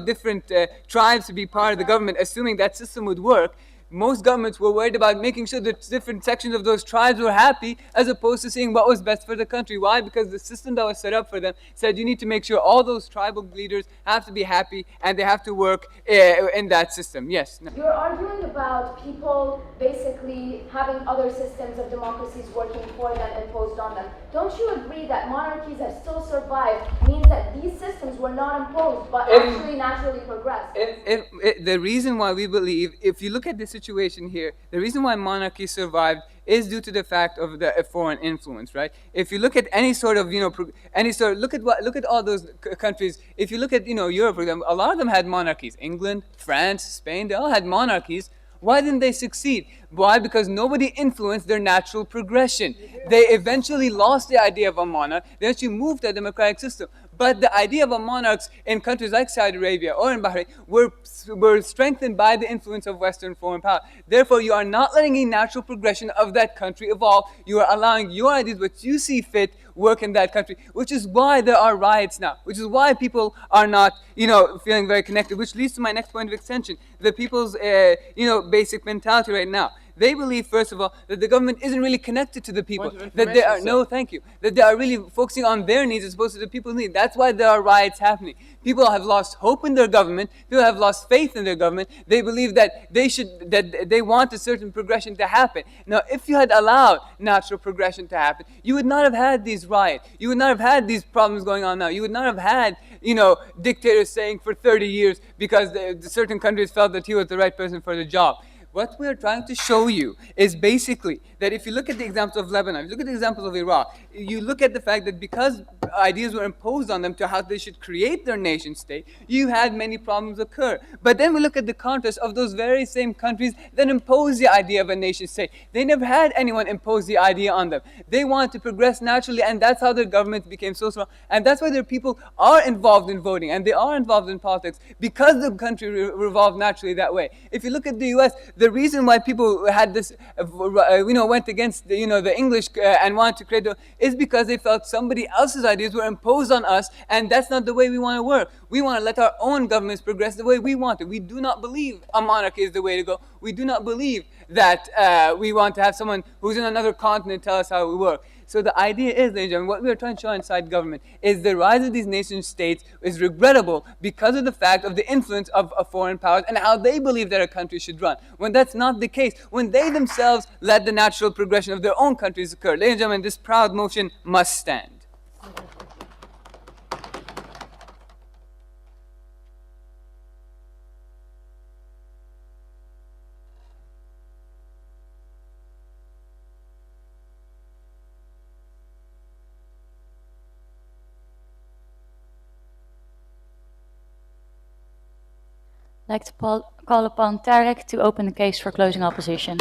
different tribes to be part of the government, assuming that system would work, most governments were worried about making sure that different sections of those tribes were happy, as opposed to seeing what was best for the country. Why? Because the system that was set up for them said you need to make sure all those tribal leaders have to be happy and they have to work in that system. Yes? No. You're arguing about people basically having other systems of democracies working for them, imposed on them. Don't you agree that monarchies have still survived means that these systems were not imposed but actually naturally progressed? The reason why we believe, if you look at the situation here, the reason why monarchy survived is due to the fact of the foreign influence, right? If you look at any sort of, look at all those countries. If you look at, Europe, for example, a lot of them had monarchies. England, France, Spain, they all had monarchies. Why didn't they succeed? Why? Because nobody influenced their natural progression. They eventually lost the idea of a monarch. They actually moved to a democratic system. But the idea of a monarchs in countries like Saudi Arabia or in Bahrain were strengthened by the influence of Western foreign power. Therefore, you are not letting a natural progression of that country evolve. You are allowing your ideas, what you see fit, work in that country, which is why there are riots now, which is why people are not, feeling very connected, which leads to my next point of extension, the people's, basic mentality right now. They believe, first of all, that the government isn't really connected to the people. That they are, no, thank you. That they are really focusing on their needs as opposed to the people's needs. That's why there are riots happening. People have lost hope in their government. People have lost faith in their government. They believe that they want a certain progression to happen. Now, if you had allowed natural progression to happen, you would not have had these riots. You would not have had these problems going on now. You would not have had, dictators saying for 30 years because certain countries felt that he was the right person for the job. What we're trying to show you is basically that if you look at the examples of Lebanon, if you look at the examples of Iraq, you look at the fact that because ideas were imposed on them to how they should create their nation state, you had many problems occur. But then we look at the contrast of those very same countries that imposed the idea of a nation state. They never had anyone impose the idea on them. They wanted to progress naturally, and that's how their governments became so strong. And that's why their people are involved in voting, and they are involved in politics, because the country revolved naturally that way. If you look at the U.S., the reason why people had this, went against the English and wanted to create is because they felt somebody else's ideas were imposed on us, and that's not the way we want to work. We want to let our own governments progress the way we want it. We do not believe a monarchy is the way to go. We do not believe that we want to have someone who's in another continent tell us how we work. So the idea is, ladies and gentlemen, what we are trying to show inside government is the rise of these nation states is regrettable because of the fact of the influence of foreign powers and how they believe that a country should run. When that's not the case, when they themselves let the natural progression of their own countries occur. Ladies and gentlemen, this proud motion must stand. I'd like to call upon Tarek to open the case for closing opposition.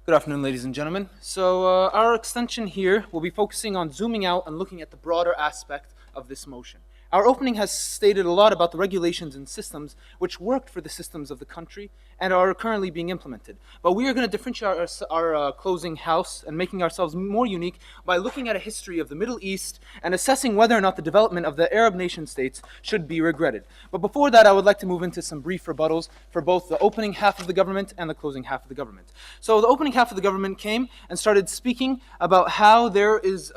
Good afternoon, ladies and gentlemen. So our extension here will be focusing on zooming out and looking at the broader aspect of this motion. Our opening has stated a lot about the regulations and systems which worked for the systems of the country and are currently being implemented. But we are going to differentiate our closing house and making ourselves more unique by looking at a history of the Middle East and assessing whether or not the development of the Arab nation states should be regretted. But before that, I would like to move into some brief rebuttals for both the opening half of the government and the closing half of the government. So the opening half of the government came and started speaking about how there is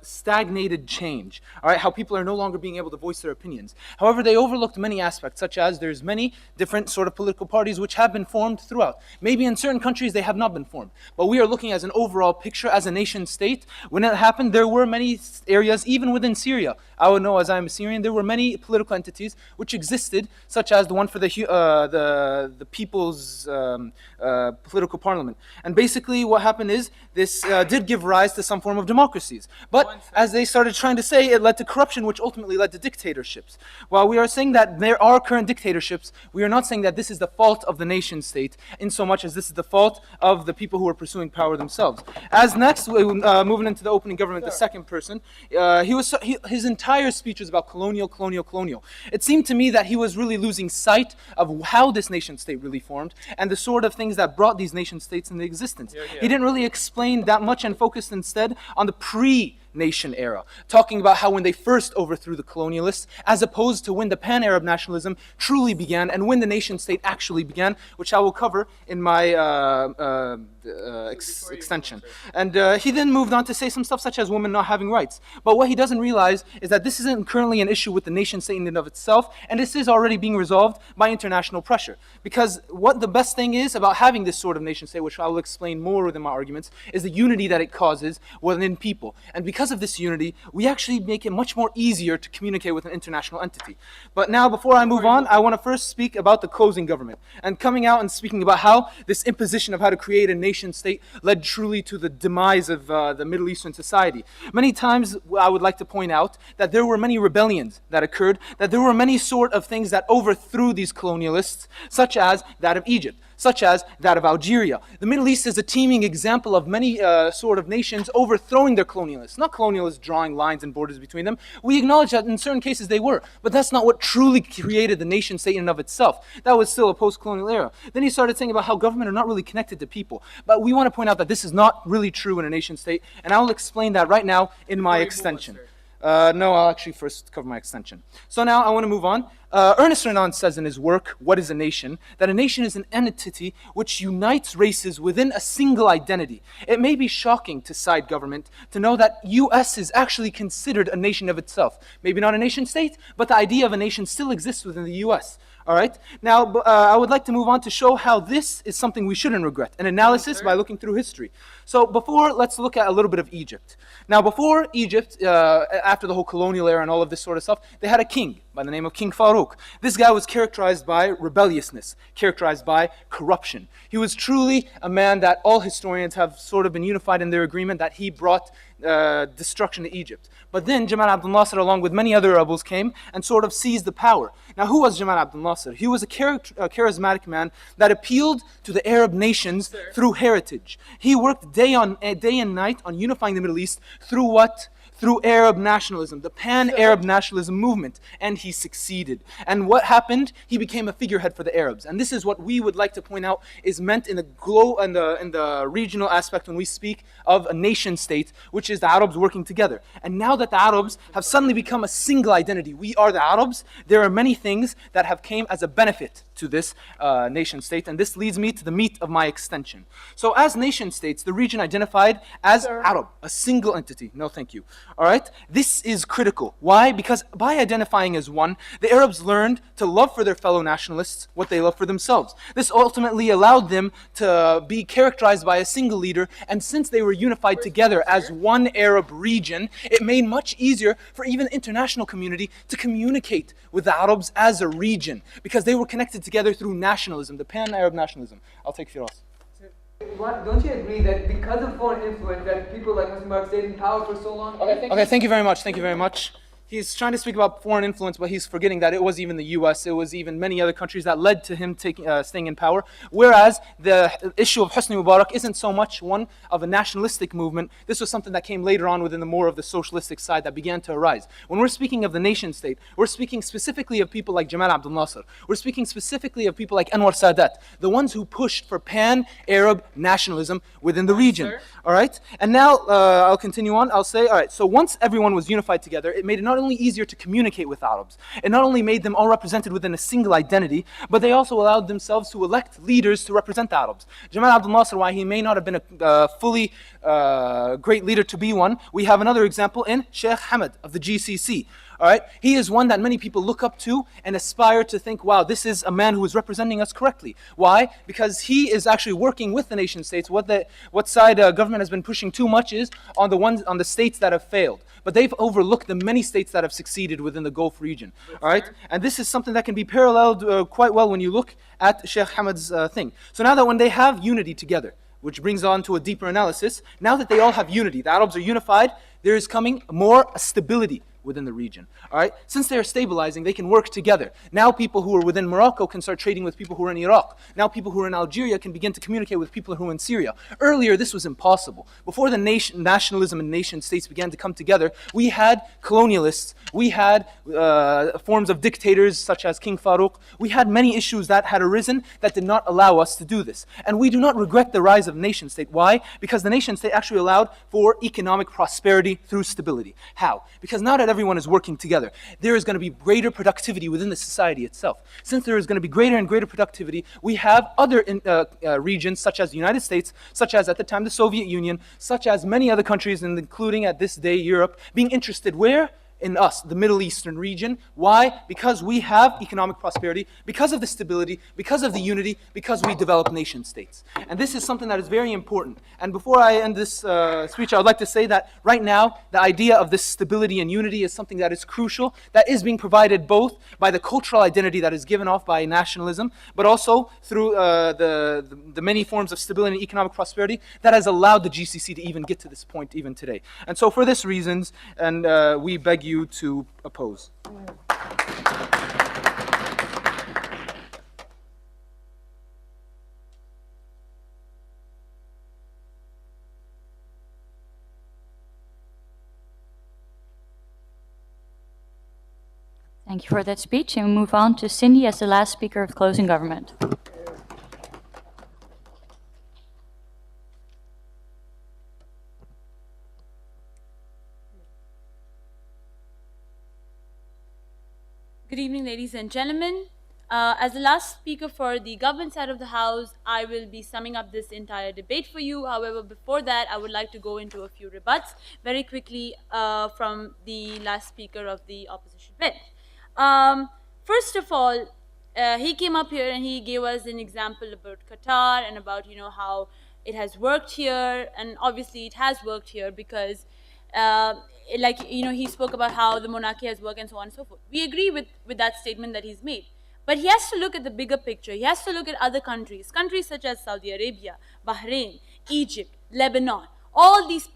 stagnated change, all right, how people are no longer being able to voice their opinions. However, they overlooked many aspects, such as there's many different sort of political parties which have been formed throughout. Maybe in certain countries they have not been formed, but we are looking as an overall picture as a nation state. When it happened, there were many areas, even within Syria. I would know, as I'm a Syrian, there were many political entities which existed, such as the one for the People's Political Parliament. And basically what happened is this did give rise to some form of democracies. But as they started trying to say, it led to corruption, which ultimately led to dictatorships. While we are saying that there are current dictatorships, we are not saying that this is the fault of the nation state, in so much as this is the fault of the people who are pursuing power themselves. As next, moving into the opening government, the second person, his entire speech was about colonial. It seemed to me that he was really losing sight of how this nation state really formed and the sort of things that brought these nation states into existence. He didn't really explain that much and focused instead on the pre-nation era, talking about how when they first overthrew the colonialists, as opposed to when the pan-Arab nationalism truly began and when the nation state actually began, which I will cover in my extension. And he then moved on to say some stuff such as women not having rights. But what he doesn't realize is that this isn't currently an issue with the nation state in and of itself, and this is already being resolved by international pressure. Because what the best thing is about having this sort of nation state, which I will explain more within my arguments, is the unity that it causes within people. And because of this unity, we actually make it much more easier to communicate with an international entity. But now, before I move on, I want to first speak about the closing government, and coming out and speaking about how this imposition of how to create a nation state led truly to the demise of the Middle Eastern society. Many times I would like to point out that there were many rebellions that occurred, that there were many sort of things that overthrew these colonialists, such as that of Egypt, such as that of Algeria. The Middle East is a teeming example of many sort of nations overthrowing their colonialists. Not colonialists drawing lines and borders between them. We acknowledge that in certain cases they were, but that's not what truly created the nation state in and of itself. That was still a post-colonial era. Then he started saying about how government are not really connected to people. But we want to point out that this is not really true in a nation state, and I will explain that right now in my extension. No, I'll actually first cover my extension. So now I want to move on. Ernest Renan says in his work, What is a Nation?, that a nation is an entity which unites races within a single identity. It may be shocking to side government to know that US is actually considered a nation of itself. Maybe not a nation state, but the idea of a nation still exists within the US. All right. Now, I would like to move on to show how this is something we shouldn't regret. An analysis by looking through history. So before, let's look at a little bit of Egypt. Now, before Egypt, after the whole colonial era and all of this sort of stuff, they had a king by the name of King Farouk. This guy was characterized by rebelliousness, characterized by corruption. He was truly a man that all historians have sort of been unified in their agreement that he brought destruction to Egypt. But then Jamal Abdel Nasser, along with many other rebels, came and sort of seized the power. Now, who was Jamal Abdel Nasser? He was a charismatic man that appealed to the Arab nations through heritage. He worked day and night on unifying the Middle East through what? Through Arab nationalism, the pan-Arab nationalism movement, and he succeeded. And what happened? He became a figurehead for the Arabs. And this is what we would like to point out is meant in the regional aspect when we speak of a nation state, which is the Arabs working together. And now that the Arabs have suddenly become a single identity, we are the Arabs, there are many things that have came as a benefit to this nation state, and this leads me to the meat of my extension. So as nation states, the region identified as Arab, a single entity. No, thank you. All right? This is critical. Why? Because by identifying as one, the Arabs learned to love for their fellow nationalists what they love for themselves. This ultimately allowed them to be characterized by a single leader, and since they were unified together as one Arab region, it made much easier for even the international community to communicate with the Arabs as a region, because they were connected together through nationalism, the pan-Arab nationalism. I'll take Firas. Don't you agree that because of foreign influence that people like Hosni Mubarak stayed in power for so long? Okay, thank you very much. He's trying to speak about foreign influence, but he's forgetting that it was even the U.S., it was even many other countries that led to him staying in power. Whereas the issue of Hosni Mubarak isn't so much one of a nationalistic movement. This was something that came later on within the more of the socialistic side that began to arise. When we're speaking of the nation state, we're speaking specifically of people like Jamal Abdel Nasser. We're speaking specifically of people like Anwar Sadat, the ones who pushed for pan-Arab nationalism within the region. All right? And now I'll continue on. I'll say, all right, so once everyone was unified together, it made it not only easier to communicate with Arabs, it not only made them all represented within a single identity, but they also allowed themselves to elect leaders to represent the Arabs. Jamal Abdel Nasser, while he may not have been a fully great leader to be one, we have another example in Sheikh Hamad of the GCC. All right, he is one that many people look up to and aspire to think, wow, this is a man who is representing us correctly. Why? Because he is actually working with the nation states. What side government has been pushing too much is on the states that have failed. But they've overlooked the many states that have succeeded within the Gulf region. All right, and this is something that can be paralleled quite well when you look at Sheikh Hamad's thing. So now that when they have unity together, which brings on to a deeper analysis, now that they all have unity, the Arabs are unified, there is coming more stability within the region. All right? Since they are stabilizing, they can work together. Now people who are within Morocco can start trading with people who are in Iraq. Now people who are in Algeria can begin to communicate with people who are in Syria. Earlier, this was impossible. Before the nationalism and nation states began to come together, we had colonialists, we had forms of dictators such as King Farouk. We had many issues that had arisen that did not allow us to do this. And we do not regret the rise of nation state. Why? Because the nation state actually allowed for economic prosperity through stability. How? Because now that everyone is working together, there is going to be greater productivity within the society itself. Since there is going to be greater and greater productivity, we have other regions such as the United States, such as at the time the Soviet Union, such as many other countries, and including at this day Europe, being interested where? In us, the Middle Eastern region. Why? Because we have economic prosperity, because of the stability, because of the unity, because we develop nation states. And this is something that is very important. And before I end this speech, I would like to say that right now, the idea of this stability and unity is something that is crucial, that is being provided both by the cultural identity that is given off by nationalism, but also through the many forms of stability and economic prosperity that has allowed the GCC to even get to this point even today. And so for these reasons, and we beg you to oppose. Thank you for that speech, and we move on to Cindy as the last speaker of Closing Government. Good evening, ladies and gentlemen. As the last speaker for the government side of the House, I will be summing up this entire debate for you. However, before that, I would like to go into a few rebuts very quickly from the last speaker of the opposition bench. First of all, he came up here and he gave us an example about Qatar and about, how it has worked here, and obviously it has worked here because he spoke about how the monarchy has worked and so on and so forth. We agree with that statement that he's made. But he has to look at the bigger picture. He has to look at other countries such as Saudi Arabia, Bahrain, Egypt, Lebanon. All these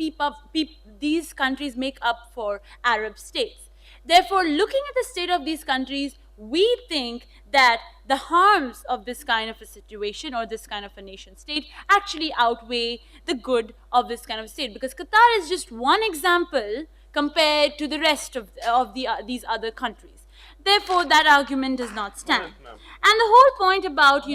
countries make up for Arab states. Therefore, looking at the state of these countries, we think that the harms of this kind of a situation or this kind of a nation state actually outweigh the good of this kind of state, because Qatar is just one example compared to the rest of these other countries. Therefore, that argument does not stand. And the whole point about,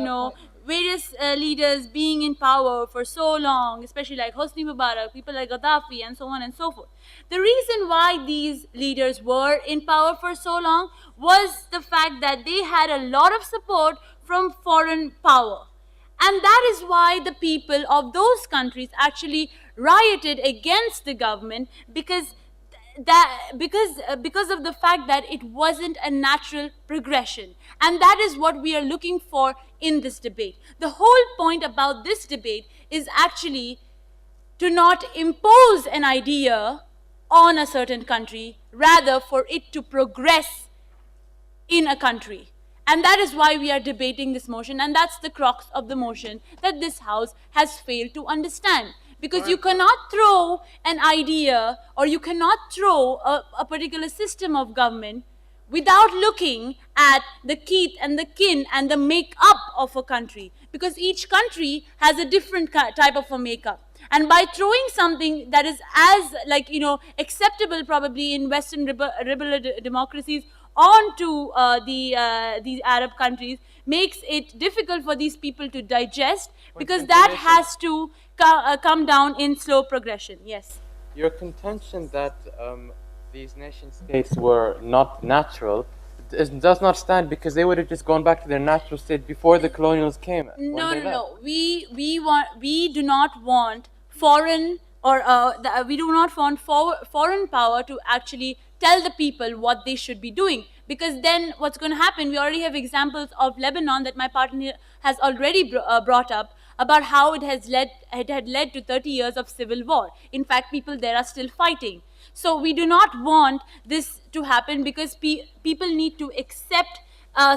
various leaders being in power for so long, especially like Hosni Mubarak, people like Gaddafi, and so on and so forth. The reason why these leaders were in power for so long was the fact that they had a lot of support from foreign power. And that is why the people of those countries actually rioted against the government, because of the fact that it wasn't a natural progression. And that is what we are looking for in this debate. The whole point about this debate is actually to not impose an idea on a certain country, rather for it to progress in a country. And that is why we are debating this motion, and that's the crux of the motion that this House has failed to understand. because you cannot throw an idea or you cannot throw a particular system of government without looking at the kith and the kin and the make-up of a country, because each country has a different type of a make-up. And by throwing something that is as, like, acceptable probably in Western liberal democracies onto these Arab countries makes it difficult for these people to digest, because that has to come down in slow progression. Yes. Your contention that these nation states were not natural does not stand, because they would have just gone back to their natural state before the colonials came. No. We do not want foreign we do not want foreign power to actually tell the people what they should be doing, because then what's going to happen? We already have examples of Lebanon that my partner has already brought up, about how it had led to 30 years of civil war. In fact, people there are still fighting. So we do not want this to happen, because people need to accept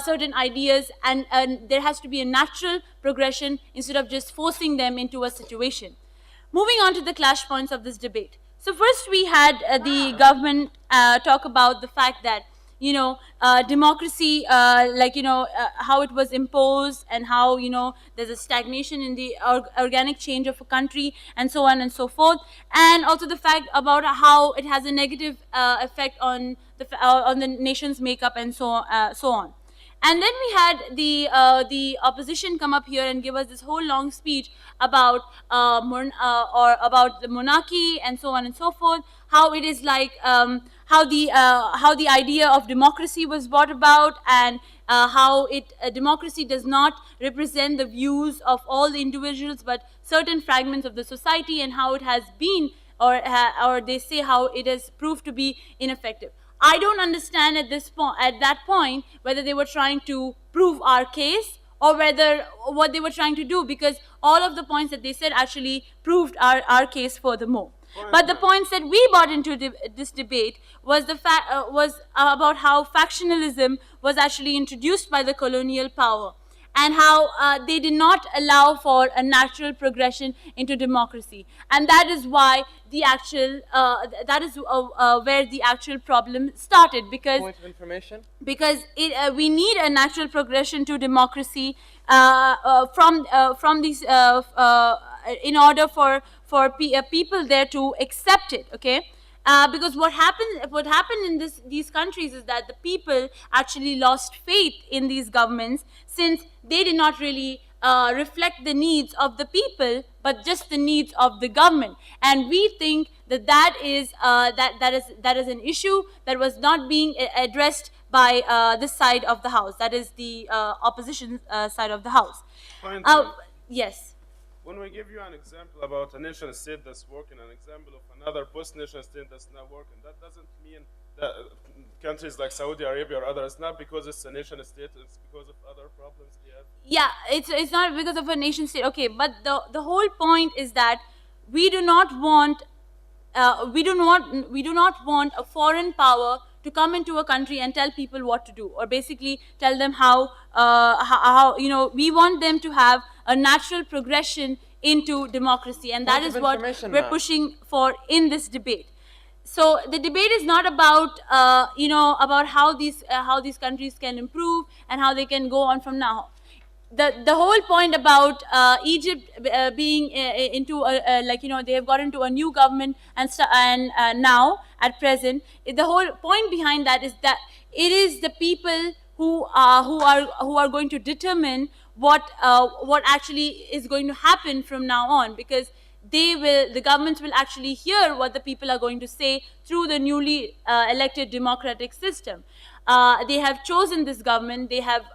certain ideas, and there has to be a natural progression instead of just forcing them into a situation. Moving on to the clash points of this debate. So first we had the government talk about the fact that democracy, how it was imposed, and how there's a stagnation in the organic change of a country, and so on and so forth, and also the fact about how it has a negative effect on the nation's makeup, and so on. And then we had the opposition come up here and give us this whole long speech about about the monarchy, and so on and so forth. How it is like how the idea of democracy was brought about, and how democracy does not represent the views of all the individuals, but certain fragments of the society, and how it has been, or they say how it has proved to be ineffective. I don't understand at that point whether they were trying to prove our case, or whether what they were trying to do, because all of the points that they said actually proved our case furthermore. But the points that we brought into this debate was was about how factionalism was actually introduced by the colonial power, and how they did not allow for a natural progression into democracy, and that is why the actual where the actual problem started. Because Point of information. because we need a natural progression to democracy from these in order for people there to accept it. Okay. Because what happened in these countries is that the people actually lost faith in these governments, since they did not really reflect the needs of the people, but just the needs of the government. And we think that is an issue that was not being addressed by this side of the house. That is the opposition side of the house. Yes. When we give you an example about a nation state that's working, an example of another post-nation state that's not working, that doesn't mean that countries like Saudi Arabia or others, not because it's a nation state, it's because of other problems they have. Yeah, it's not because of a nation state. Okay, but the whole point is that we do not want a foreign power to come into a country and tell people what to do, or basically tell them how we want them to have a natural progression into democracy, and that is what we're pushing for in this debate. So the debate is not about about how these countries can improve and how they can go on from now. The whole point about Egypt being into they have got into a new government and now at present, the whole point behind that is that it is the people who are going to determine what actually is going to happen from now on, because the governments will actually hear what the people are going to say through the newly elected democratic system. They have chosen this government, they have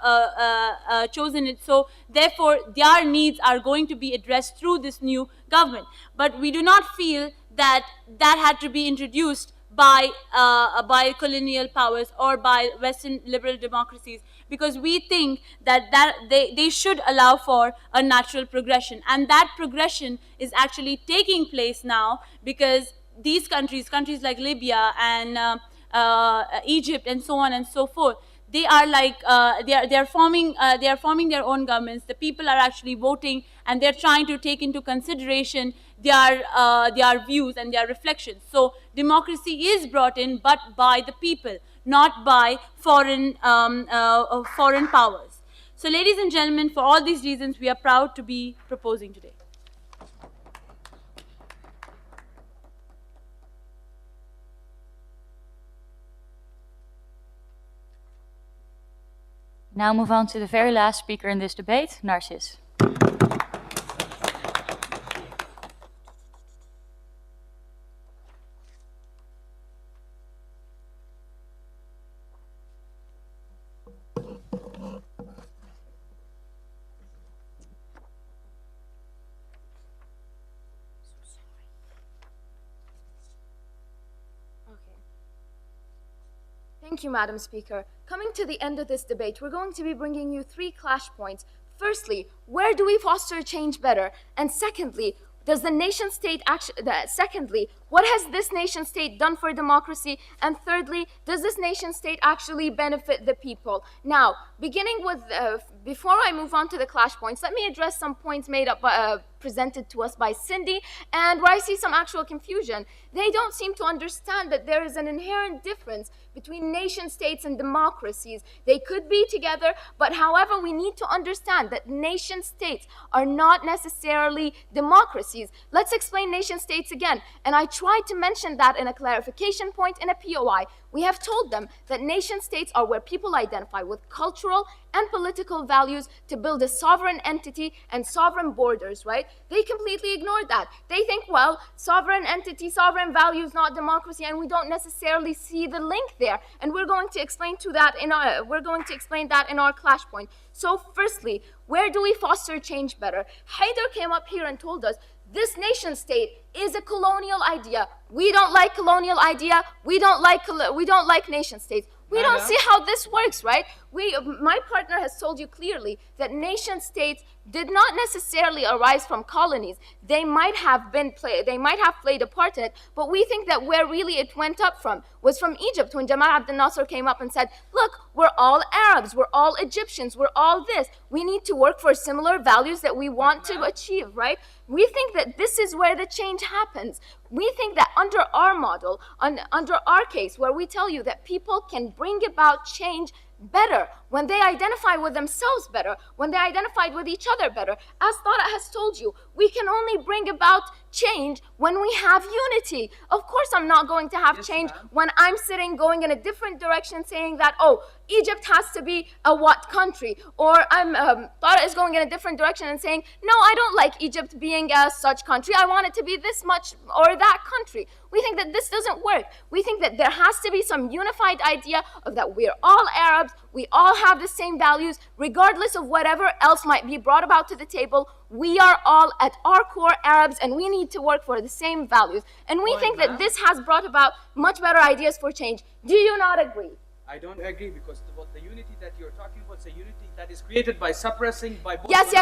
chosen it, so therefore their needs are going to be addressed through this new government. But we do not feel that had to be introduced by colonial powers or by Western liberal democracies, because we think that they should allow for a natural progression, and that progression is actually taking place now, because these countries like Libya and Egypt and so on and so forth, they are like they are forming their own governments. The people are actually voting, and they're trying to take into consideration their views and their reflections. So democracy is brought in, but by the people, not by foreign powers. So, ladies and gentlemen, for all these reasons, we are proud to be proposing today. Now move on to the very last speaker in this debate, Narcis. Thank you, Madam Speaker. Coming to the end of this debate, we're going to be bringing you 3 clash points. Firstly, where do we foster change better? And secondly, does the nation state secondly, what has this nation state done for democracy? And thirdly, does this nation state actually benefit the people? Now, beginning with, before I move on to the clash points, let me address some points made up, presented to us by Cindy, and where I see some actual confusion. They don't seem to understand that there is an inherent difference between nation states and democracies. They could be together, but however, we need to understand that nation states are not necessarily democracies. Let's explain nation states again. And I tried to mention that in a clarification point in a POI. We have told them that nation states are where people identify with cultural and political values to build a sovereign entity and sovereign borders, right? They completely ignored that. They think, well, sovereign entity, sovereign values, not democracy, and we don't necessarily see the link there. And we're going to explain that in our clash point. So firstly, where do we foster change better? Haider came up here and told us this nation state is a colonial idea. We don't like colonial idea. We don't like nation states. We don't see how this works, right? My partner has told you clearly that nation states did not necessarily arise from colonies. They might have played a part in it, but we think that where really it went up from was from Egypt, when Jamal Abdel Nasser came up and said, look, we're all Arabs, we're all Egyptians, we're all this. We need to work for similar values that we want to achieve, right? We think that this is where the change happens. We think that under our model, under our case, where we tell you that people can bring about change better when they identify with themselves better, when they identified with each other better. As Tara has told you, we can only bring about change when we have unity. Of course, I'm not going to have change when I'm sitting going in a different direction saying that, oh, Egypt has to be a what country? Or Tara is going in a different direction and saying, no, I don't like Egypt being a such country. I want it to be this much or that country. We think that this doesn't work. We think that there has to be some unified idea of that we're all Arabs, we all have the same values, regardless of whatever else might be brought about to the table. We are all at our core Arabs, and we need to work for the same values. And we think that this has brought about much better ideas for change. Do you not agree? I don't agree, because the unity that you're talking about is a unity that is created by suppressing, by both Yes.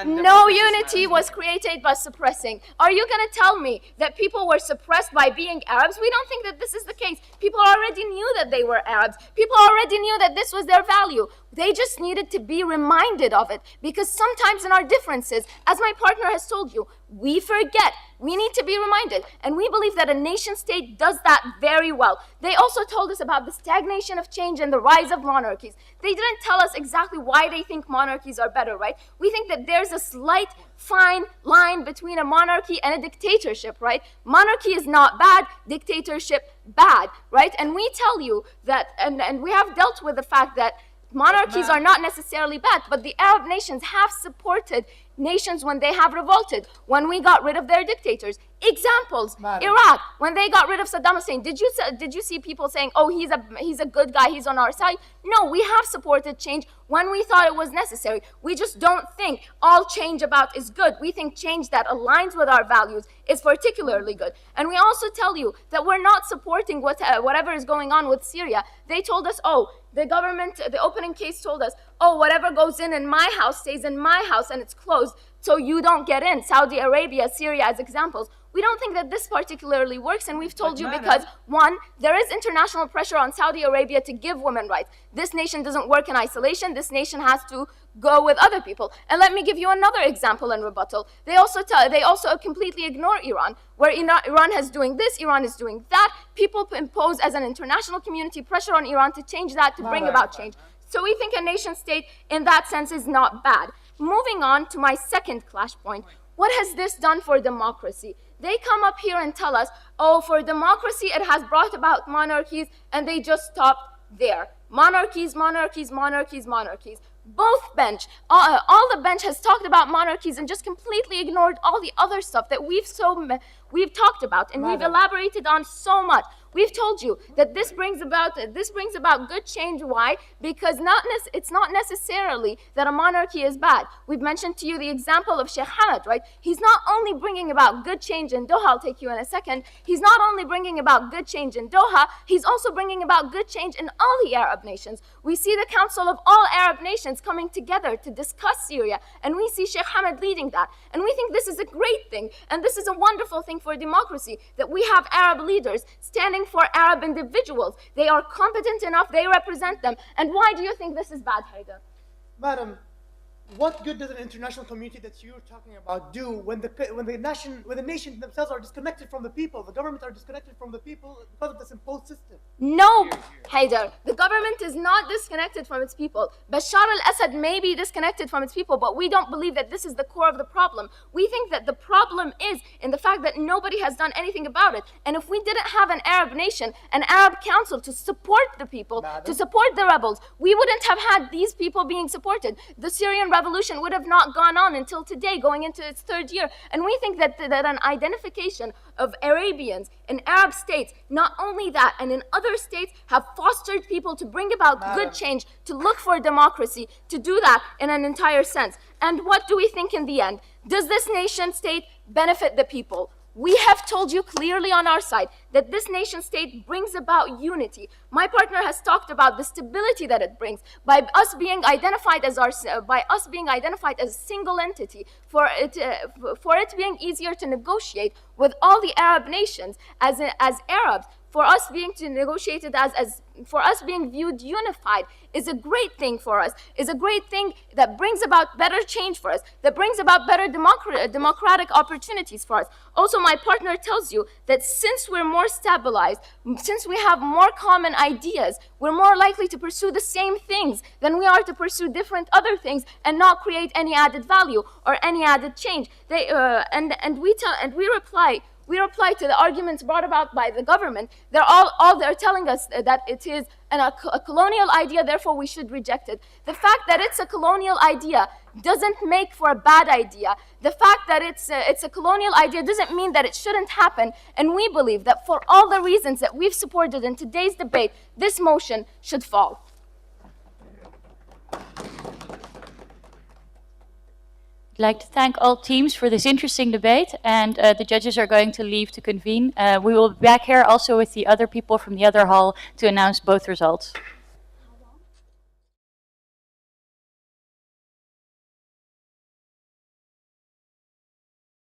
No unity was created by suppressing. Are you going to tell me that people were suppressed by being Arabs? We don't think that this is the case. People already knew that they were Arabs. People already knew that this was their value. They just needed to be reminded of it, because sometimes in our differences, as my partner has told you, we forget. We need to be reminded. And we believe that a nation state does that very well. They also told us about the stagnation of change and the rise of monarchies. They didn't tell us exactly why they think monarchies are better, right? We think that there's a slight, fine line between a monarchy and a dictatorship, right? Monarchy is not bad, dictatorship bad, right? And we tell you that, and we have dealt with the fact that monarchies are not necessarily bad, but the Arab nations have supported nations when they have revolted, when we got rid of their dictators. Examples, Iraq, when they got rid of Saddam Hussein, did you see people saying, oh, he's a good guy, he's on our side? No, we have supported change when we thought it was necessary. We just don't think all change about is good. We think change that aligns with our values is particularly good. And we also tell you that we're not supporting whatever is going on with Syria. They told us, oh, the government, the opening case told us, oh, whatever goes in my house stays in my house and it's closed, so you don't get in. Saudi Arabia, Syria as examples. We don't think that this particularly works, and we've told you because, one, there is international pressure on Saudi Arabia to give women rights. This nation doesn't work in isolation. This nation has to go with other people. And let me give you another example in rebuttal. They also completely ignore Iran, where Iran is doing this, Iran is doing that. People impose as an international community pressure on Iran to change that, to bring about change. So we think a nation state in that sense is not bad. Moving on to my second clash point. What has this done for democracy? They come up here and tell us, oh, for democracy, it has brought about monarchies, and they just stopped there. Monarchies, monarchies, monarchies, monarchies. Both bench, all the bench has talked about monarchies and just completely ignored all the other stuff that we've talked about and we've elaborated on so much. We've told you that this brings about good change. Why? Because it's not necessarily that a monarchy is bad. We've mentioned to you the example of Sheikh Hamad, right? He's not only bringing about good change in Doha, I'll take you in a second. He's not only bringing about good change in Doha, he's also bringing about good change in all the Arab nations. We see the Council of all Arab nations coming together to discuss Syria, and we see Sheikh Hamad leading that. And we think this is a great thing, and this is a wonderful thing for democracy, that we have Arab leaders standing for Arab individuals. They are competent enough, they represent them. And why do you think this is bad, Haidar? Madam, what good does an international community that you're talking about do when the nations themselves are disconnected from the people? The governments are disconnected from the people because of this imposed system. No, Haidar, the government is not disconnected from its people. Bashar al-Assad may be disconnected from its people, but we don't believe that this is the core of the problem. We think that the problem is in the fact that nobody has done anything about it. And if we didn't have an Arab nation, an Arab council to support the people, to support the rebels, we wouldn't have had these people being supported. The Syrian revolution would have not gone on until today, going into its third year. And we think that an identification of Arabians in Arab states, not only that, and in other states, have fostered people to bring about good change, to look for democracy, to do that in an entire sense. And what do we think in the end? Does this nation state benefit the people? We have told you clearly on our side that this nation state brings about unity. My partner has talked about the stability that it brings by us being identified as a single entity, for it being easier to negotiate with all the Arab nations as Arabs. For us being negotiated for us being viewed unified is a great thing for us, is a great thing that brings about better change for us, that brings about better democratic opportunities for us. Also, my partner tells you that since we're more stabilized, since we have more common ideas, we're more likely to pursue the same things than we are to pursue different other things and not create any added value or any added change. We reply to the arguments brought about by the government. They're telling us that it is a colonial idea, therefore we should reject it. The fact that it's a colonial idea doesn't make for a bad idea. The fact that it's a colonial idea doesn't mean that it shouldn't happen. And we believe that for all the reasons that we've supported in today's debate, this motion should fall. I'd like to thank all teams for this interesting debate, and the judges are going to leave to convene. We will be back here also with the other people from the other hall to announce both results.